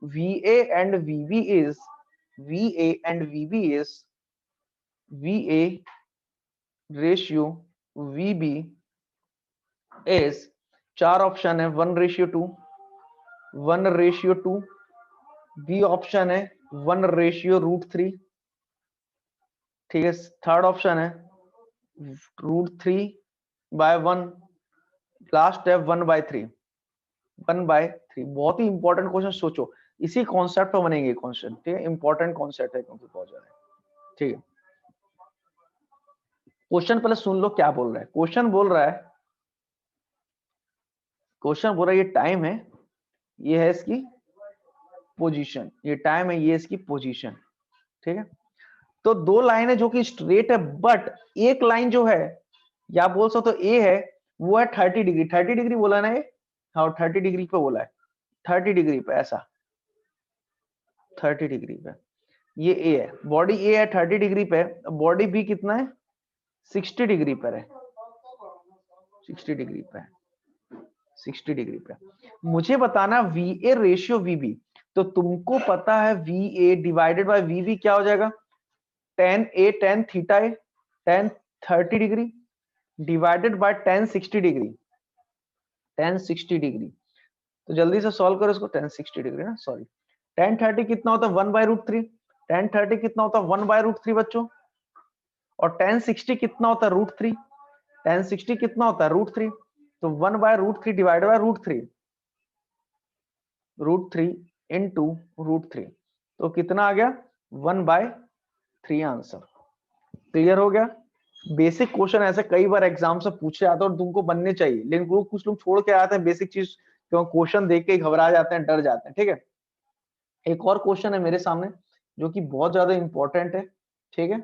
VA and VB is VA ratio VB is 4 option है 1:2, 1:2, B option है 1:√3, ठीक है। Third option है √3/1, last है 1/3, 1/3। बहुत ही important question, सोचो इसी concept पर बनेंगे क्वेश्चन, ठीक है। इंपॉर्टेंट कॉन्सेप्ट है क्योंकि बहुत ज्यादा है, ठीक है। क्वेश्चन पहले सुन लो क्या बोल रहा है। क्वेश्चन बोल रहा है ये टाइम है, ये है इसकी पोजीशन, ये टाइम है, ये इसकी पोजीशन, ठीक है। तो दो लाइन है जो कि स्ट्रेट है, बट एक लाइन जो है या बोल सकते हो ए है, वो है 30 डिग्री। 30 डिग्री बोला ना ये, हाँ 30 डिग्री पे बोला है, 30 डिग्री पे, ऐसा 30 डिग्री पे ये ए है, बॉडी ए है 30 डिग्री पे, बॉडी बी कितना है 60 डिग्री पर है, 60 डिग्री पे, 60 डिग्री पे। मुझे बताना वी ए रेशियो वीबी, तो तुमको पता है वी ए डिवाइडेड बाय वीबी क्या हो जाएगा, tan A tan theta A tan 30 degree divided by tan 60 degree, tan 60 degree. तो जल्दी से सॉल्व करो इसको, tan 60 डिग्री ना, सॉरी tan 30 कितना होता है 1/√3, tan 30 कितना होता है 1/√3 बच्चों, और tan 60 कितना होता है √3, tan 60 कितना होता है √3, तो 1/√3 डिवाइडेड बाय √3 इनटू √3, तो कितना आ गया 1/3 आंसर। क्लियर हो गया। बेसिक क्वेश्चन ऐसे कई बार एग्जाम से पूछे जाते हैं और तुमको बनने चाहिए, लेकिन वो कुछ लोग छोड़ के आते हैं बेसिक चीज, क्यों क्वेश्चन देख के घबरा जाते हैं, डर जाते हैं, ठीक है। एक और क्वेश्चन है मेरे सामने जो कि बहुत ज्यादा इंपॉर्टेंट है, ठीक है,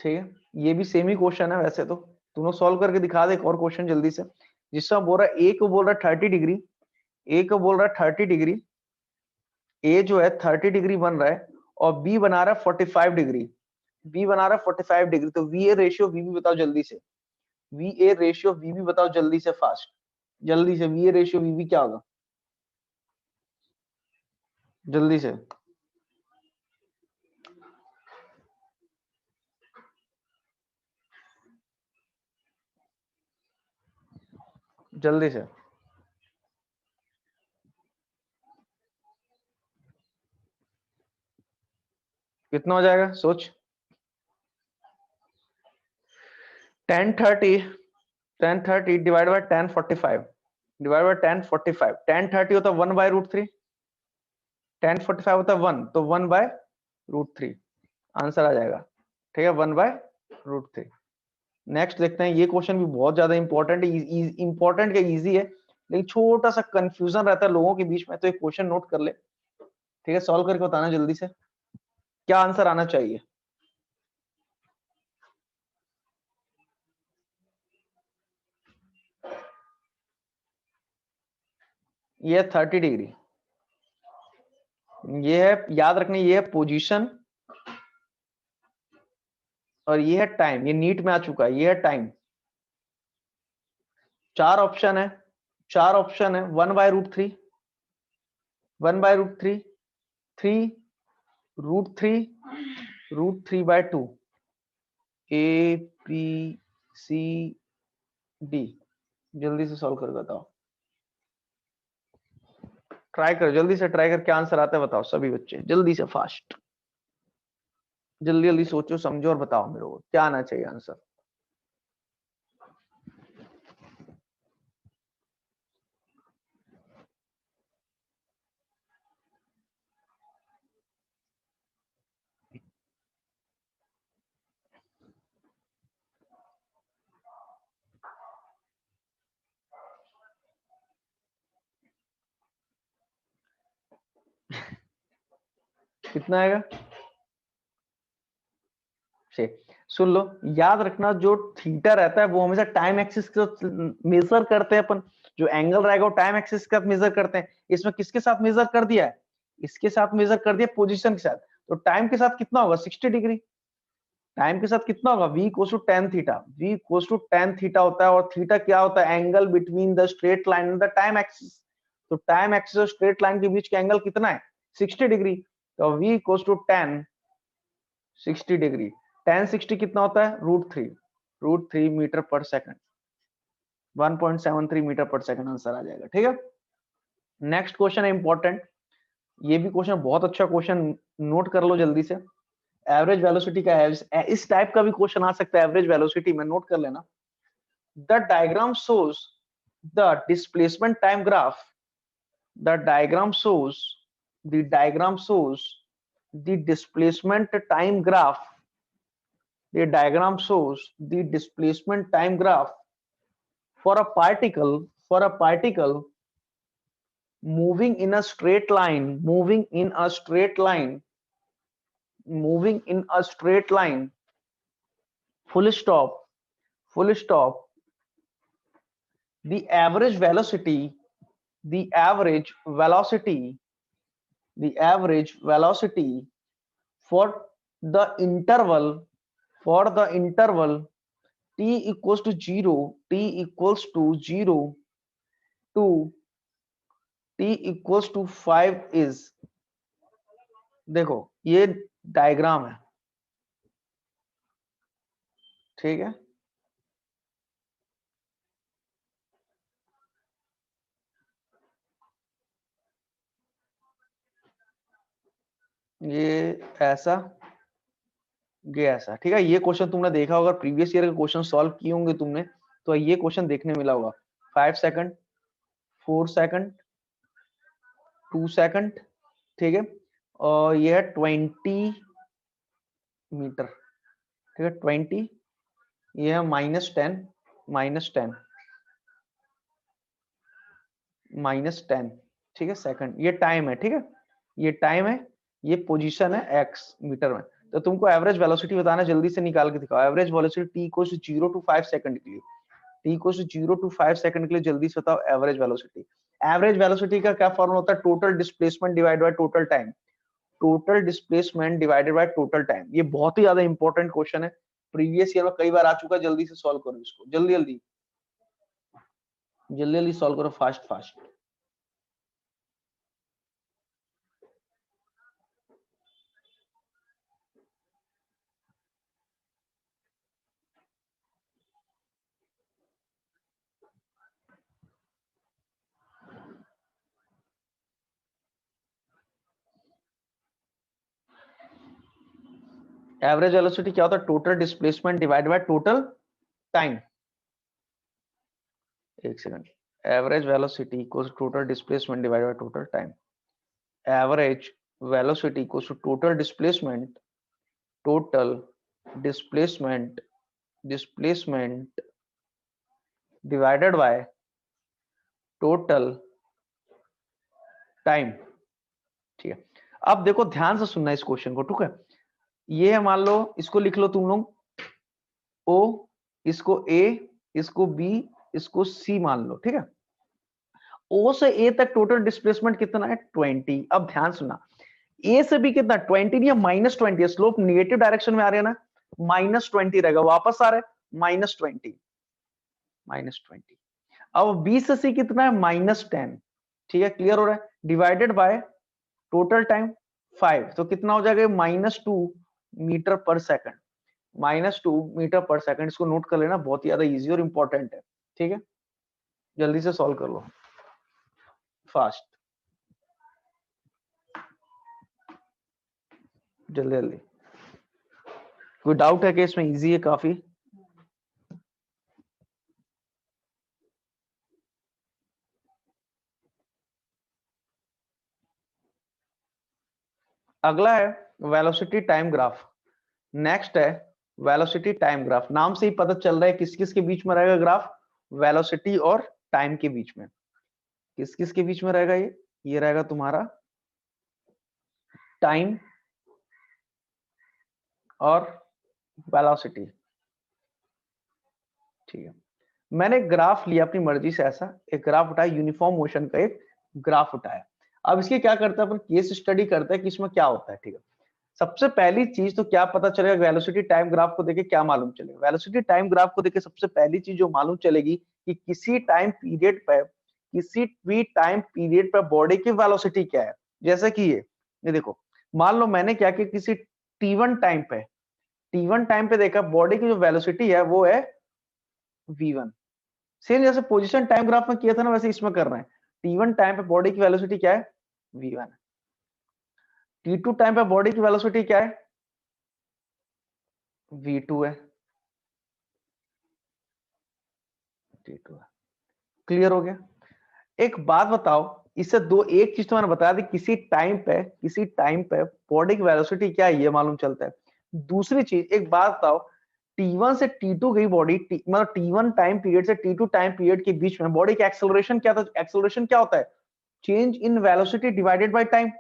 ठीक है। ये भी सेम ही क्वेश्चन है वैसे तो, तुम लोग सॉल्व करके दिखा दे एक और क्वेश्चन जल्दी से, जिसमें बोल रहा है ए को बोल रहा है 30 डिग्री, ए को बोल रहा है 30 डिग्री, ए जो है 30 डिग्री बन रहा है और बी बना रहा है 45 डिग्री, बी बना रहा है 45 डिग्री। तो वी ए रेशियो वीबी बताओ जल्दी से, वी ए रेशियो वीबी बताओ जल्दी से, फास्ट जल्दी से, वी ए रेशियो वीबी क्या होगा जल्दी से, जल्दी से। कितना हो जाएगा सोच, tan 30 divide by tan 45 divide by tan 45, tan 30 होता है 1/√3, tan 45 होता है 1, तो 1/√3 आंसर आ जाएगा, ठीक है, 1/√3। नेक्स्ट देखते हैं, ये क्वेश्चन भी बहुत ज्यादा इंपॉर्टेंट है, इंपॉर्टेंट क्या इजी है, लेकिन छोटा सा कंफ्यूजन रहता है लोगों के बीच में, तो एक क्वेश्चन नोट कर ले, ठीक है। सॉल्व करके बताना जल्दी से क्या आंसर आना चाहिए। ये 30 डिग्री, ये है, याद रखना ये है पोजीशन और ये है टाइम, ये नीट में आ चुका है, ये है टाइम। चार ऑप्शन है, 1/√3, 1/√3, 3, √3, √3/2, ए बी सी डी। जल्दी से सॉल्व कर बताओ, ट्राई करो जल्दी से, ट्राई कर क्या आंसर आता है बताओ सभी बच्चे, जल्दी से फास्ट, जल्दी जल्दी सोचो समझो और बताओ मेरे को क्या आना चाहिए आंसर। कितना आएगा, सुन लो, याद रखना जो थीटा रहता है वो हमेशा टाइम एक्सिस के साथ मेजर करते हैं अपन, जो एंगल रहेगा वो टाइम एक्सिस के साथ मेजर करते हैं। इसमें किसके साथ मेजर कर दिया है, इसके साथ मेजर कर दिया पोजीशन के साथ, तो टाइम के साथ कितना होगा 60 डिग्री, टाइम के साथ कितना होगा, v equals to tan theta, v equals to tan theta होता है, और थीटा क्या होता है, angle between the straight line and the time axis. तो टाइम एक्सिस और स्ट्रेट लाइन के बीच का एंगल कितना है, 60 डिग्री। तो v equals to tan 60 degree, tan 60 कितना होता है, √3 metre per second, 1.73 metre per second answer आ जाएगा। ठीक है, नेक्स्ट क्वेश्चन है इंपॉर्टेंट, ये भी क्वेश्चन बहुत अच्छा क्वेश्चन, नोट कर लो जल्दी से। एवरेज वेलोसिटी का इस टाइप का भी क्वेश्चन आ सकता है, एवरेज वेलोसिटी में, नोट कर लेना। The diagram shows the displacement time graph, the diagram shows the displacement time graph, the diagram shows the displacement time graph for a particle moving in a straight line, full stop. The average velocity for the interval t equals to 0 to t equals to 5 is, देखो ये diagram है, ठीक है, ये ऐसा, ये ऐसा, ठीक है। ये क्वेश्चन तुमने देखा होगा, प्रीवियस ईयर के क्वेश्चन सॉल्व किए होंगे तुमने, तो ये क्वेश्चन देखने मिला होगा। 5 सेकंड, 4 सेकंड, 2 सेकंड, ठीक है, और ये है 20 मीटर, ठीक है, 20, ये है -10, ठीक है, सेकंड, ये टाइम है, ठीक है, ये टाइम है, ये पोजीशन है x मीटर में। तो तुमको एवरेज वेलोसिटी बताना, जल्दी से निकाल के दिखाओ। Average velocity t equals to 0 to 5 second के लिए, t equals to 0 to 5 second के लिए जल्दी से बताओ एवरेज वेलोसिटी। एवरेज वेलोसिटी का क्या फॉर्मूला होता है, total displacement divided by total time, total displacement divided by total time. ये बहुत ही ज्यादा इंपॉर्टेंट क्वेश्चन है, प्रीवियस ईयर में कई बार आ चुका है। जल्दी से सॉल्व करो इसको, जल्दी जल्दी सॉल्व करो, फास्ट। एवरेज वेलोसिटी क्या होता है, total displacement divided by total time. एक second, average velocity equals total displacement divided by total time. Average velocity equals to total displacement divided by total time, ठीक है। अब देखो ध्यान से सुनना इस क्वेश्चन को, ठीक है। ये है, मान लो इसको लिख लो तुम लोग O, इसको A, इसको B, इसको C मान लो, ठीक है। O से A तक टोटल डिस्प्लेसमेंट कितना है, 20। अब ध्यान सुनना, A से B कितना, 20 नहीं है, -20 है, स्लोप निगेटिव डायरेक्शन में आ रही है ना, -20 रहेगा, वापस आ रहा है -20। अब B से C कितना है, -10, ठीक है, क्लियर हो रहा है, डिवाइडेड बाय टोटल टाइम 5, तो कितना हो जाएगा, -2 metre per second, -2 metre per second. इसको नोट कर लेना, बहुत ही ज्यादा इजी और इंपॉर्टेंट है, ठीक है। जल्दी से सॉल्व कर लो, फास्ट, जल्दी। कोई डाउट है कि इसमें इजी है काफी? अगला है वेलोसिटी टाइम ग्राफ। नेक्स्ट है वेलोसिटी टाइम ग्राफ। नाम से ही पता चल रहा है किस किस के बीच में रहेगा ग्राफ, वेलोसिटी और टाइम के बीच में। किस किस के बीच में रहेगा ये रहेगा तुम्हारा टाइम और वेलोसिटी, ठीक है। मैंने ग्राफ लिया अपनी मर्जी से, ऐसा एक ग्राफ उठाया, यूनिफॉर्म मोशन का एक ग्राफ उठाया। अब इसके क्या करता है, अपन केस स्टडी करते हैं कि इसमें क्या होता है, ठीक है। सबसे पहली चीज तो क्या पता चलेगा, वेलोसिटी टाइम ग्राफ को देखे क्या मालूम चलेगा, वेलोसिटी टाइम ग्राफ को देखे सबसे पहली चीज जो मालूम चलेगी कि किसी टाइम पीरियड पर, किसी भी टाइम पीरियड पर बॉडी की वेलोसिटी क्या है। जैसे कि ये देखो, मान लो मैंने क्या किया, किसी t1 टाइम पे देखा बॉडी की जो वेलोसिटी है वो है v1। सेम जैसे पोजीशन टाइम ग्राफ में किया था ना, वैसे इसमें कर रहे हैं। t1 टाइम पे बॉडी की वेलोसिटी क्या है, v1। t2 टाइम पे बॉडी की वेलोसिटी क्या है, v2 है, t2 है। क्लियर हो गया। एक बात बताओ, इससे दो, एक चीज तो मैंने बता दी, किसी टाइम पे बॉडी की वेलोसिटी क्या है ये मालूम चलता है। दूसरी चीज, एक बात बताओ, T1 से T2 गई बॉडी, मतलब T1 टाइम पीरियड से T2 टाइम पीरियड के बीच में बॉडी का एक्सेलरेशन क्या था, एक्सेलरेशन क्या होता है, change in velocity divided by time,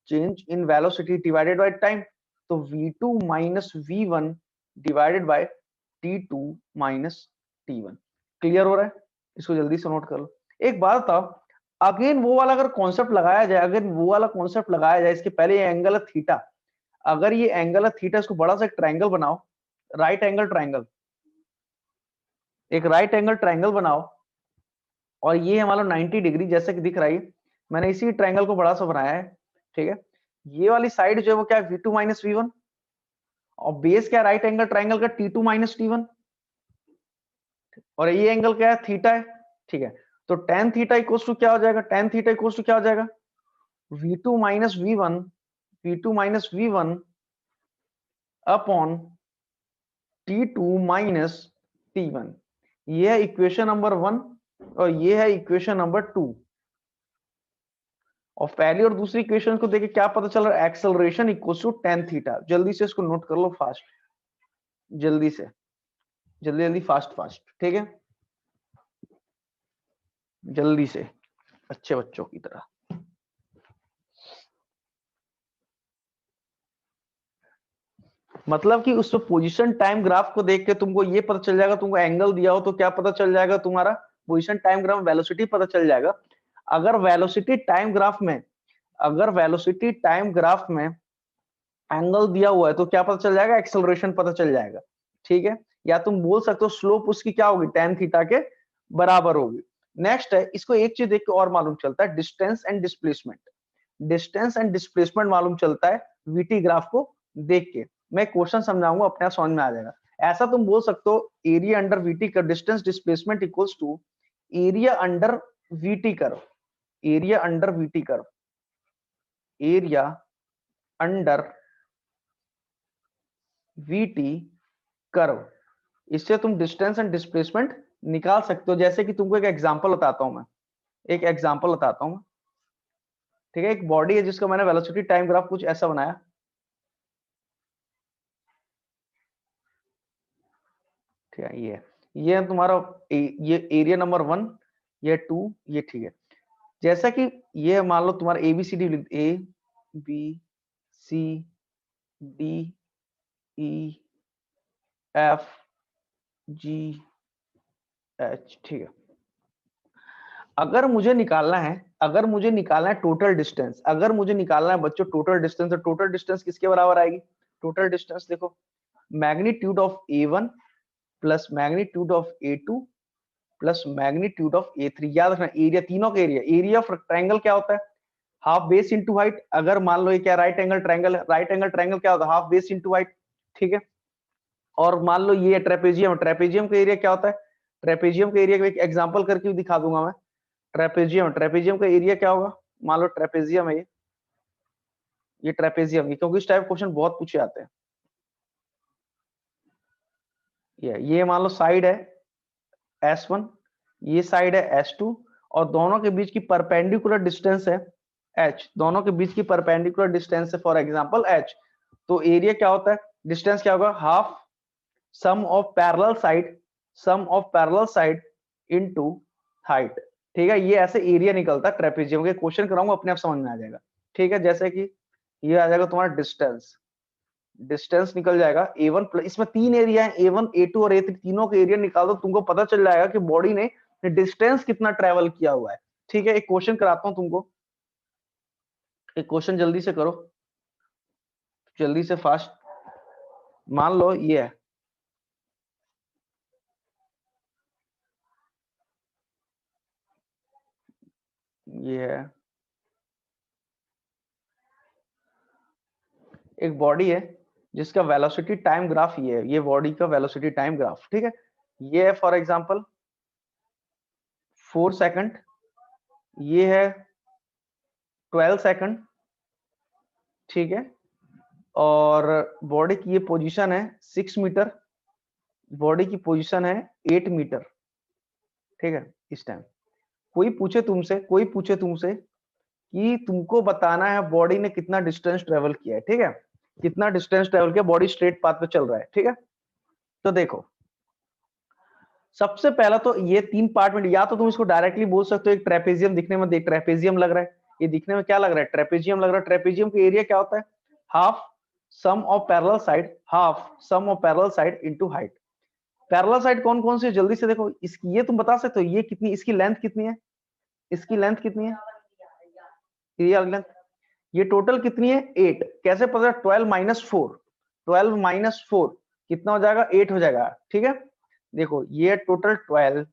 change in velocity divided by time. तो v2 minus v1 divided by t2 minus t1। Clear हो रहा है, इसको जल्दी से नोट कर लो। एक बात बताओ, अगेन वो वाला अगर कॉन्सेप्ट लगाया जाए, अगर वो वाला कॉन्सेप्ट लगाया जाए, इसके पहले ये एंगल है थीटा, अगर ये एंगल है थीटा, इसको बड़ा सा एक ट्रायंगल बनाओ, राइट एंगल ट्रायंगल, एक राइट एंगल ट्रायंगल बनाओ, और ये हमारा 90 डिग्री जैसे कि दिख रहा है, मैंने इसी ट्रायंगल को बड़ा सा बनाया है, ठीक है। ये वाली साइड जो है वो क्या है, v2 माइनस वी, और बेस क्या है राइट एंगल ट्रायंगल का, t2 माइनस t1, और ये एंगल क्या है, थीटा है, ठीक है। तो tan थीटा इक्वल्स टू क्या हो जाएगा, tan थीटा इक्वल्स टू क्या हो जाएगा, v2 minus v1, v2 minus v1 upon t2 minus t1। ये है इक्वेशन नंबर 1 और ये है इक्वेशन नंबर 2। और पहली और दूसरी इक्वेशन को देखिए क्या पता चल रहा है, acceleration equals to tan theta. जल्दी से इसको नोट कर लो फास्ट, जल्दी से, जल्दी जल्दी, फास्ट फास्ट, ठीक है, जल्दी से, अच्छे बच्चों की तरह। मतलब कि उस पोजीशन टाइम ग्राफ को देख के तुमको ये पता चल जाएगा, तुमको एंगल दिया हो तो क्या पता चल जाएगा, तुम्हारा पोजीशन टाइम ग्राफ वेलोसिटी पता चल जाएगा। अगर वेलोसिटी टाइम ग्राफ में, अगर वेलोसिटी टाइम ग्राफ में एंगल दिया हुआ है तो क्या पता चल जाएगा, एक्सेलरेशन पता चल जाएगा, ठीक है। या तुम बोल सकते हो स्लोप उसकी क्या होगी, tan थीटा के बराबर होगी। नेक्स्ट है, इसको एक चीज देख के और मालूम चलता है, distance and displacement, distance and displacement मालूम चलता है वीटी ग्राफ को देख के। मैं क्वेश्चन समझाऊंगा, अपने आप समझ में आ जाएगा। ऐसा तुम बोल सकते हो, एरिया अंडर वीटी कर distance displacement equals to area under VT curve, area under VT curve, area under VT curve. इससे तुम डिस्टेंस एंड डिस्प्लेसमेंट निकाल सकते हो। जैसे कि तुमको एक एग्जांपल बताता हूं मैं, एक एग्जांपल बताता हूं, ठीक है। एक बॉडी है जिसका मैंने वेलोसिटी टाइम ग्राफ कुछ ऐसा बनाया, ठीक है। ये है तुम्हारा ये एरिया नंबर 1, ये 2, ये, ठीक है। जैसा कि ये मान लो तुम्हारा ABCD, A B C D E F G H, ठीक है। अगर मुझे निकालना है, अगर मुझे निकालना है टोटल डिस्टेंस, अगर मुझे निकालना है बच्चों टोटल डिस्टेंस, तो टोटल डिस्टेंस किसके बराबर आएगी, टोटल डिस्टेंस देखो, magnitude of A1 plus magnitude of A2 plus magnitude of A3। याद रखना एरिया, तीनों का एरिया, एरिया ऑफ ट्रायंगल क्या होता है, हाफ बेस इंटू हाइट। अगर मान लो ये क्या राइट एंगल ट्रायंगल है, राइट एंगल ट्रायंगल क्या होता है, हाफ बेस इंटू हाइट, ठीक है। और मान लो ये ट्रेपेजियम, ट्रेपेजियम का एरिया क्या होता है, ट्रेपेजियम का एरिया का एक एग्जांपल करके भी दिखा दूंगा मैं। ट्रेपेजियम, ट्रेपेजियम का एरिया क्या होगा, मान लो ट्रेपेजियम है ये ट्रेपेजियम, ये क्योंकि इस टाइप क्वेश्चन बहुत पूछे आते हैं। ये मान लो साइड है S1, ये साइड है S2, और दोनों के बीच की परपेंडिकुलर डिस्टेंस है H, दोनों के बीच की परपेंडिकुलर डिस्टेंस है फॉर एग्जांपल H। तो एरिया क्या होता है, डिस्टेंस क्या होगा, half sum of parallel side, sum of parallel side into height, ठीक है। ये ऐसे एरिया निकलता है ट्रेपेजियम के। क्वेश्चन कराऊंगा, अपने आप समझ में आ जाएगा, ठीक है। जैसे कि ये आ जाएगा तुम्हारा डिस्टेंस, डिस्टेंस निकल जाएगा A1 प्लस, इसमें तीन एरिया है A1 A2 और A3, तीनों के एरिया निकाल दो, तुमको पता चल जाएगा कि बॉडी ने डिस्टेंस कितना ट्रेवल किया हुआ है, ठीक है। एक क्वेश्चन कराता हूं तुमको, एक क्वेश्चन जल्दी से करो, जल्दी से फास्ट, मान लो ये है, ये है एक बॉडी है जिसका वेलोसिटी टाइम ग्राफ ये है, ये बॉडी का वेलोसिटी टाइम ग्राफ, ठीक है। ये है फॉर एग्जांपल 4 सेकंड, ये है 12 सेकंड, ठीक है। और बॉडी की ये पोजीशन है 6 मीटर, बॉडी की पोजीशन है 8 मीटर, ठीक है। इस टाइम कोई पूछे तुमसे कि तुमको बताना है बॉडी ने कितना डिस्टेंस ट्रेवल किया है, ठीक है, कितना डिस्टेंस ट्रेवल किया, बॉडी स्ट्रेट पाथ पे चल रहा है, ठीक है। तो देखो सबसे पहला तो ये 3 पार्ट में, या तो तुम इसको डायरेक्टली बोल सकते हो एक ट्रेपेजियम दिखने में, देख ट्रेपेजियम लग रहा है, ये दिखने में क्या लग रहा है, ट्रेपेजियम लग रहा है। ट्रेपेजियम का एरिया क्या होता है, half sum of parallel side, half sum of parallel side into height. Parallel side कौन कौन सी है जल्दी से देखो, इसकी ये तुम बता सकते हो, ये कितनी, इसकी लेंथ कितनी है, इसकी लेंथ कितनी है, ये लेंथ, ये टोटल कितनी है 8, कैसे पता, 12 माइनस 4, 12 माइनस 4 कितना हो जाएगा, 8 हो जाएगा, ठीक है। देखो ये टोटल 12,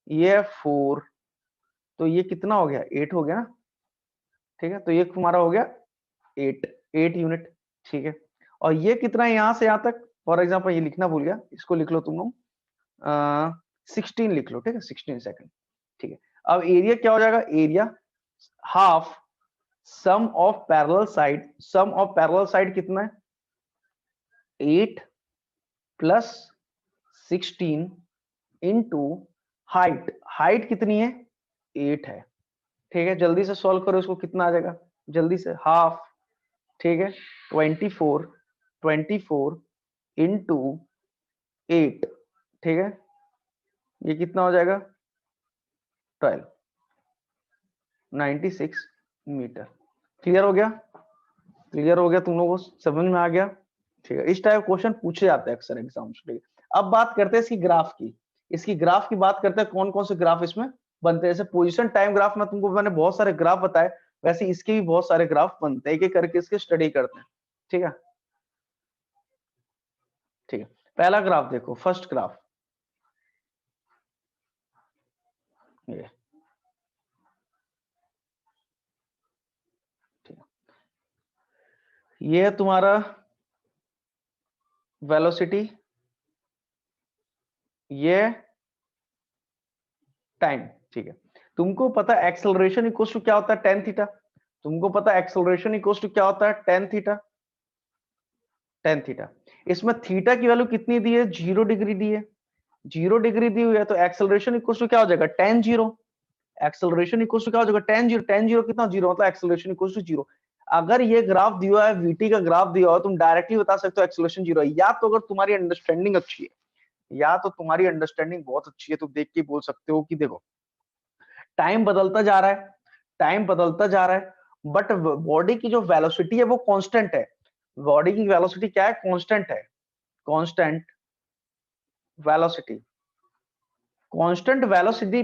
ये 4, तो ये कितना हो गया, 8 हो गया ना, ठीक है। तो ये तुम्हारा हो गया 8 यूनिट, ठीक है। और ये कितना है यहाँ से यहाँ तक, फॉर एग्जाम्पल ये लिखना भूल गया, इसको लिख लो तुम लोग 16 लिख लो, ठीक है, 16 सेकंड, ठीक है। अब एरिया क्या हो जाएगा, area half sum of parallel side, sum of parallel side कितना है 8 प्लस 16 इनटू हाइट, हाइट कितनी है 8 है, ठीक है। जल्दी से सॉल्व करो इसको, कितना आ जाएगा जल्दी से, हाफ, ठीक है, 24 इनटू 8, ठीक है, ये कितना हो जाएगा 12, 96 मीटर। क्लियर हो गया, क्लियर हो गया, तुम लोगों को समझ में आ गया, ठीक है। इस टाइप क्वेश्चन पूछे जाते हैं अक्सर एग्जाम से, ठीक है। अब बात करते हैं इसकी ग्राफ की, इसकी ग्राफ की बात करते हैं, कौन कौन से ग्राफ इसमें बनते हैं। जैसे पोजीशन टाइम ग्राफ में तुमको मैंने बहुत सारे ग्राफ बताए, वैसे इसके भी बहुत सारे ग्राफ बनते हैं, एक एक करके इसके स्टडी करते हैं, ठीक है, ठीक है। पहला ग्राफ देखो, फर्स्ट ग्राफ ये, ठीक है, ये है तुम्हारा वेलोसिटी, ये टाइम, ठीक है। तुमको पता है एक्सेलरेशन इक्वल टू क्या होता है, tan थीटा, तुमको पता है एक्सेलरेशन इक्वल टू क्या होता है, tan थीटा, tan थीटा। इसमें थीटा की वैल्यू कितनी दी है, 0 डिग्री दी है, 0 डिग्री दी हुई है, तो एक्सेलरेशन इक्वल टू क्या हो जाएगा, tan 0, एक्सेलरेशन इक्वल टू क्या हो जाएगा, tan 0, tan 0 कितना 0, मतलब एक्सेलरेशन इक्वल टू 0। अगर ये ग्राफ दिया है, वीटी का ग्राफ दिया हो, तुम डायरेक्टली बता सकते हो एक्सेलरेशन 0 है, या तो अगर तुम्हारी अंडरस्टैंडिंग अच्छी है, या तो तुम्हारी अंडरस्टैंडिंग बहुत अच्छी है, तो देख के बोल सकते हो कि देखो टाइम बदलता जा रहा है, टाइम बदलता जा रहा है, बट बॉडी की जो वेलोसिटी है वो कांस्टेंट है, बॉडी की वेलोसिटी क्या है, कांस्टेंट है, कांस्टेंट वेलोसिटी, कांस्टेंट वेलोसिटी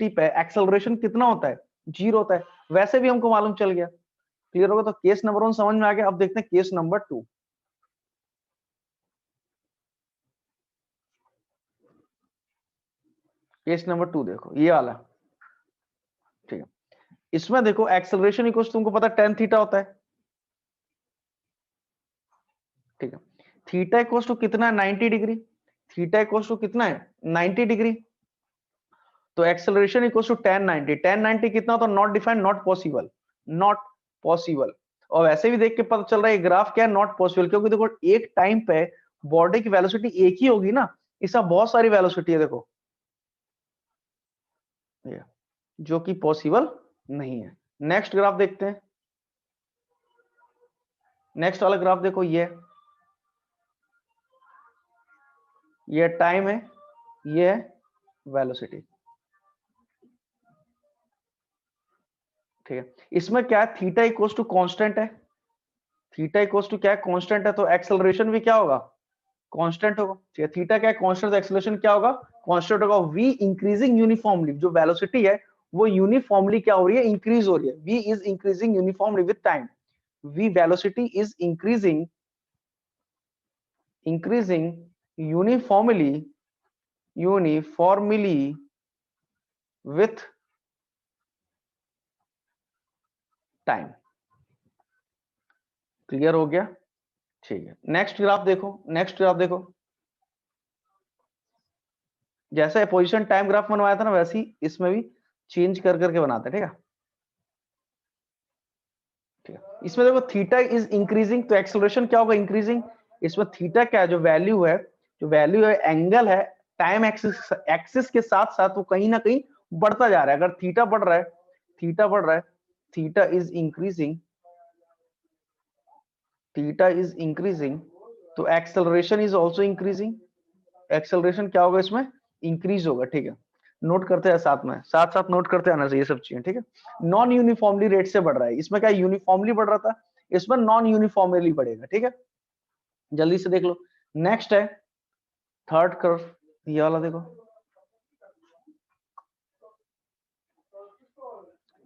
पे एक्सेलरेशन कितना होता है, 0 होता है, वैसे भी हमको मालूम चल गया, क्लियर होगा। तो केस नंबर 1 समझ में आ गया। अब देखते हैं केस नंबर 2, केस नंबर 2 देखो ये वाला, ठीक है। इसमें देखो एक्सेलरेशन इक्वल तुमको पता है tan थीटा होता है, ठीक है। थीटा इक्वल टू कितना है 90 डिग्री, थीटा इक्वल टू कितना है 90 डिग्री, तो एक्सेलरेशन इक्वल टू tan 90 कितना होता है, not defined, not possible, not possible. और वैसे भी देख के पता चल रहा है ग्राफ क्या है, नॉट पॉसिबल, क्योंकि देखो एक टाइम पे बॉडी की वेलोसिटी एक ही होगी ना, इसका बहुत सारी वेलोसिटी है देखो, ये जो कि पॉसिबल नहीं है। नेक्स्ट ग्राफ देखते हैं, नेक्स्ट वाला ग्राफ देखो, ये टाइम है, ये वेलोसिटी, ठीक है। इसमें क्या है, थीटा इक्वल्स टू कांस्टेंट है, थीटा इक्वल्स टू क्या है, कांस्टेंट है, तो एक्सेलरेशन भी क्या होगा, कांस्टेंट होगा, ठीक है। थीटा क्या है, कांस्टेंट, तो एक्सेलरेशन क्या होगा, कांस्टेंट होगा। v इंक्रीजिंग यूनिफॉर्मली, जो वेलोसिटी है वो यूनिफॉर्मली क्या हो रही है, इंक्रीज हो रही है, v is increasing uniformly with time, v velocity is increasing uniformly with time. Clear हो गया? ठीक है, नेक्स्ट ग्राफ देखो, जैसे पोजीशन टाइम ग्राफ बनवाया था ना, वैसे ही इसमें भी चेंज कर करके बनाते हैं। ठीक है, इसमें देखो थीटा इज इंक्रीजिंग, तो एक्सेलरेशन क्या होगा? इंक्रीजिंग। इसमें थीटा क्या है? जो वैल्यू है, एंगल है, टाइम एक्सिस के साथ साथ वो कहीं ना कहीं बढ़ता जा रहा है। अगर थीटा बढ़ रहा है, थीटा इज इंक्रीजिंग, तो acceleration is also increasing. Acceleration क्या होगा? इसमें इंक्रीज होगा। ठीक है, नोट करते हैं साथ में, साथ नोट करते आना चाहिए सब चीजें। ठीक है, नॉन यूनिफॉर्मली रेट से बढ़ रहा है। इसमें क्या यूनिफॉर्मली बढ़ रहा था, इसमें नॉन यूनिफॉर्मली बढ़ेगा। ठीक है, जल्दी से देख लो। नेक्स्ट है थर्ड कर्व, ये वाला देखो।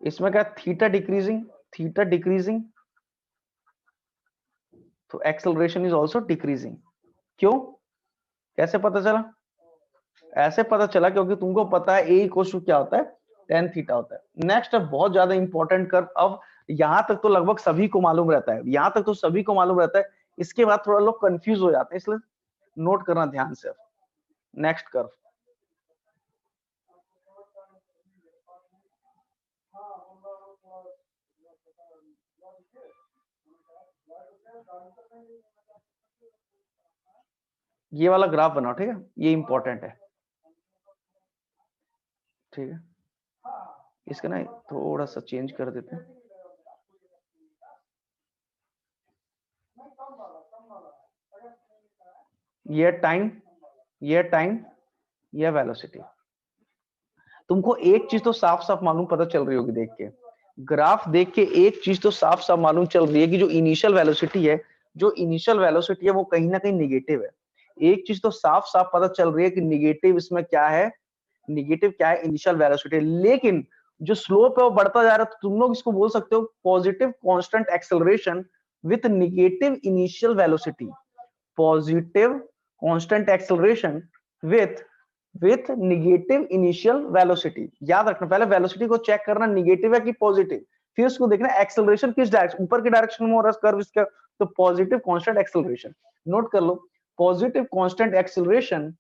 इसमें क्या थीटा डिक्रीजिंग, तो एक्सेलरेशन इज ऑल्सो डिक्रीजिंग। क्यों? कैसे पता चला? ऐसे पता चला क्योंकि तुमको पता है ए इक्वल टू क्या होता है? टेन थीटा होता है। नेक्स्ट है बहुत ज्यादा इंपॉर्टेंट कर्व। अब यहां तक तो लगभग सभी को मालूम रहता है, इसके बाद थोड़ा लोग कंफ्यूज हो जाते हैं, इसलिए नोट करना ध्यान से। नेक्स्ट कर्व, ये वाला ग्राफ बनाओ। ठीक है, ये इंपॉर्टेंट है। ठीक है, इसका ना थोड़ा सा चेंज कर देते हैं। ये टाइम, ये वेलोसिटी। तुमको एक चीज तो साफ साफ मालूम पता चल रही होगी, देख के ग्राफ देख के एक चीज तो साफ साफ मालूम चल रही है कि जो इनिशियल वेलोसिटी है, वो कहीं ना कहीं निगेटिव है। एक चीज तो साफ साफ पता चल रही है कि निगेटिव इसमें क्या है, इनिशियल वेलोसिटी। लेकिन जो स्लोप है वो बढ़ता जा रहा है, तो तुम लोग इसको बोल सकते हो positive constant acceleration with negative initial velocity. Positive constant acceleration with negative initial velocity. याद रखना, पहले वेलोसिटी को चेक करना निगेटिव है कि पॉजिटिव, फिर उसको देखना एक्सेलरेशन किस डायरेक्शन, ऊपर की डायरेक्शन में हो रहा है कर्व इसका, तो पॉजिटिव कांस्टेंट एक्सेलरेशन। नोट कर लो, positive constant acceleration,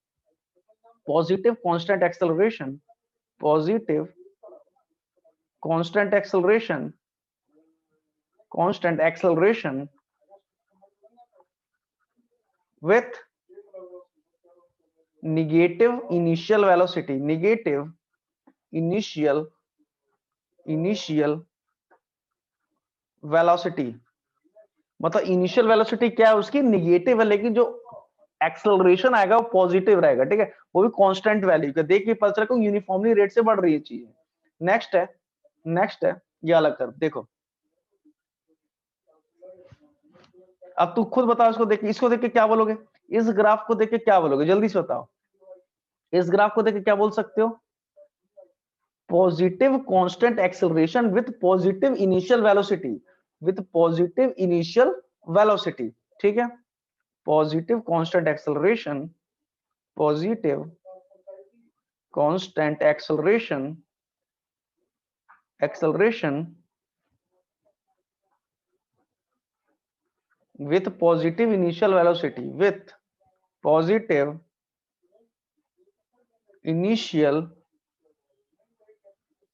positive constant acceleration with negative initial velocity, मतलब इनिशियल वेलोसिटी क्या है उसकी? निगेटिव है, लेकिन जो एक्सेलरेशन आएगा वो पॉजिटिव रहेगा। ठीक है, वो भी कांस्टेंट वैल्यू का। देखिए पता चला यूनिफॉर्मली रेट से बढ़ रही है चीजें। नेक्स्ट है ये अलग कर देखो। अब तू खुद बताओ, इसको देख के क्या बोलोगे? इस ग्राफ को देख के क्या बोलोगे? जल्दी से बताओ, इस ग्राफ को देख के क्या बोल सकते हो? Positive constant acceleration with positive initial velocity. ठीक है, positive constant acceleration with positive initial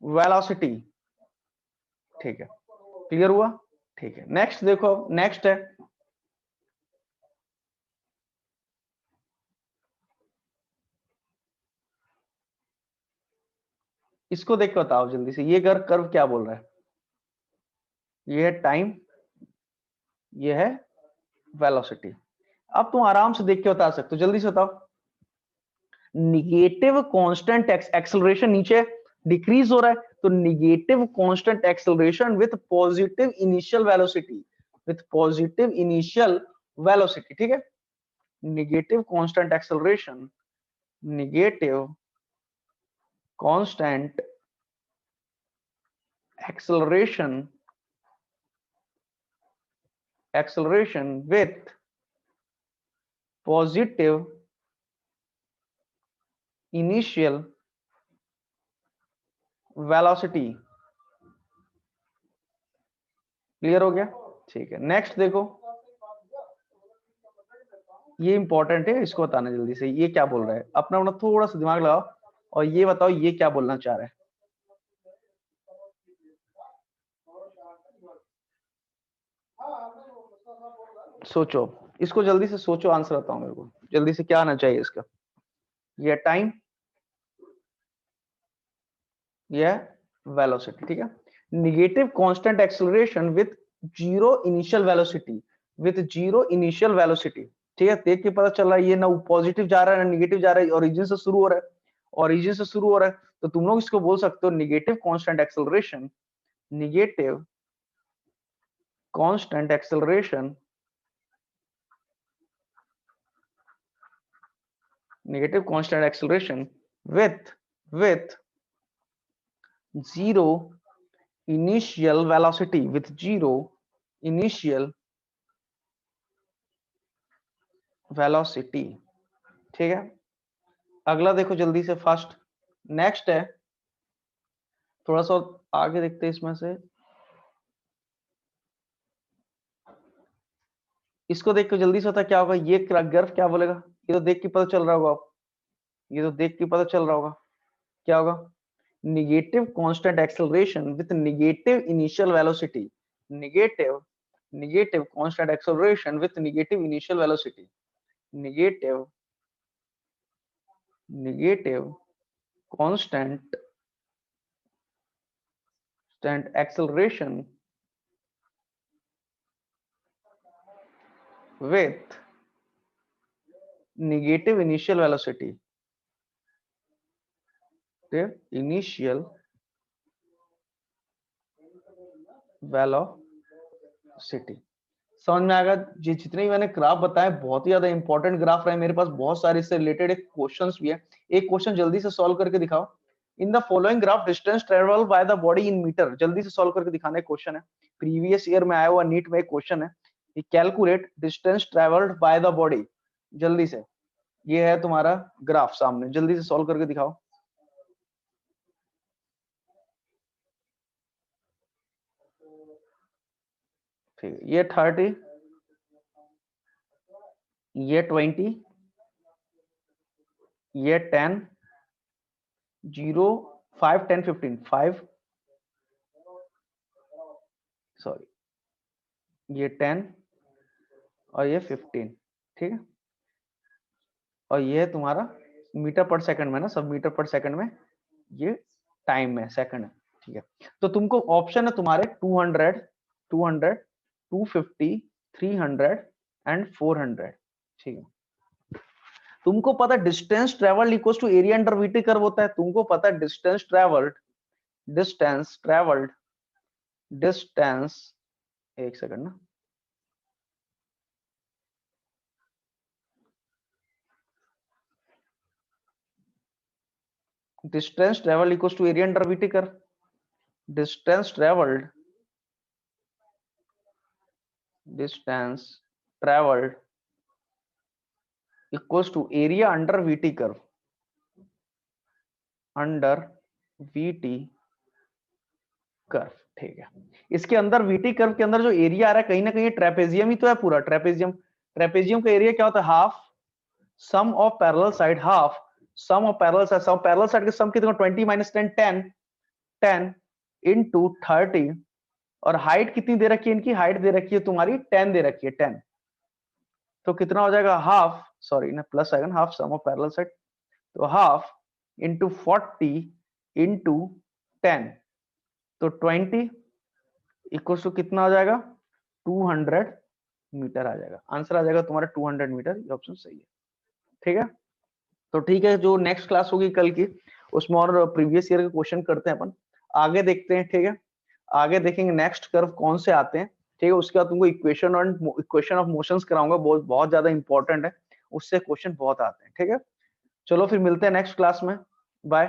velocity, ठीक है, क्लियर हुआ? ठीक है, नेक्स्ट देखो। नेक्स्ट है इसको देख के बताओ जल्दी से, ये कर्व क्या बोल रहा है? ये है टाइम, ये है वेलोसिटी। अब तुम आराम से देख के बता सकते हो, जल्दी से बताओ। निगेटिव कांस्टेंट एक्सेलरेशन नीचे डिक्रीज हो रहा है, तो negative constant acceleration with positive initial velocity. ठीक है, negative constant acceleration acceleration with positive initial velocity। Clear हो गया? ठीक है, नेक्स्ट देखो, ये इंपॉर्टेंट है, इसको बताना जल्दी से, ये क्या बोल रहा है, अपना अपना थोड़ा सा दिमाग लगाओ और ये बताओ ये क्या बोलना चाह रहा है। सोचो, इसको जल्दी से सोचो, आंसर बताओ मेरे को जल्दी से, क्या आना चाहिए इसका, ये टाइम, ये वेलोसिटी। ठीक है, negative constant acceleration with zero initial velocity, with zero initial velocity. ठीक है, देख के पता चल रहा है ये ना पॉजिटिव जा रहा है ना निगेटिव जा रहा है, ओरिजिन से शुरू हो रहा है, ओरिजिन से शुरू हो रहा है, तो तुम लोग इसको बोल सकते हो negative constant acceleration, negative constant acceleration, negative constant acceleration with zero initial velocity, with zero initial velocity। ठीक है, अगला देखो जल्दी से फास्ट, नेक्स्ट है, थोड़ा सा आगे देखते हैं इसमें से, इसको देख के जल्दी से होता क्या होगा, ये ग्राफ क्या बोलेगा, ये तो देख के पता चल रहा होगा आप, ये तो देख के पता चल रहा होगा क्या होगा, negative constant acceleration with negative initial velocity, negative constant acceleration with negative initial velocity, negative constant acceleration with negative initial velocity, initial velocity। समझ में आएगा? जितने भी मैंने ग्राफ बताए बहुत ही ज्यादा इंपॉर्टेंट ग्राफ रहे मेरे पास, बहुत सारे इससे रिलेटेड एक क्वेश्चंस भी है, एक क्वेश्चन जल्दी से सॉल्व करके दिखाओ। In the following graph distance travel by the body in metre, जल्दी से सॉल्व करके दिखाना है, क्वेश्चन है, प्रीवियस ईयर में आया हुआ नीट में एक क्वेश्चन है, calculate distance travelled by the body. जल्दी से, ये है तुम्हारा ग्राफ सामने, जल्दी से सॉल्व करके दिखाओ। ठीक है, ये 30, ये 20, ये 10, 0, 5, 10, 15, 5, सॉरी, ये 10 और ये 15। ठीक है, और ये है तुम्हारा मीटर पर सेकंड में ना, सब मीटर पर सेकंड में, ये टाइम में सेकंड है। ठीक है, तो तुमको ऑप्शन है तुम्हारे 200, 200, 250, 300 एंड 400। ठीक है, तुमको पता है distance travelled equals to area under VT curve होता है, तुमको पता है डिस्टेंस ट्रेवल्ड, डिस्टेंस, एक सेकंड ना, distance travelled equals to area under VT curve, distance travelled equals to area under VT curve, under VT curve. ठीक है, इसके अंदर वीटी कर्व के अंदर जो एरिया आ रहा है कहीं ना कहीं ट्रेपेजियम ही तो है पूरा, ट्रेपेजियम, ट्रेपेजियम का एरिया क्या होता है, half sum of parallel side, half sum of parallel side, sum parallel side के सम कितना, 20 माइनस 10, 10, 10 इंटू 30, और हाइट कितनी दे रखी है इनकी, हाइट दे रखी है तुम्हारी 10 दे रखी है, 10, तो कितना हो जाएगा, हाफ, सॉरी ना प्लस आएगा ना, half sum of parallel side, तो हाफ इंटू 40 इंटू 10, तो 20 इक्वल टू कितना आ जाएगा, 200 मीटर आ जाएगा, आंसर आ जाएगा तुम्हारा 200 मीटर, ये ऑप्शन सही है। ठीक है, तो ठीक है, जो नेक्स्ट क्लास होगी कल की उसमें और प्रीवियस ईयर के क्वेश्चन करते हैं अपन, आगे देखते हैं। ठीक है, आगे देखेंगे नेक्स्ट कर्व कौन से आते हैं। ठीक है, उसके बाद तुमको इक्वेशन ऑफ मोशंस कराऊंगा, बहुत बहुत ज्यादा इंपॉर्टेंट है, उससे क्वेश्चन बहुत आते हैं। ठीक है, चलो फिर मिलते हैं नेक्स्ट क्लास में, बाय।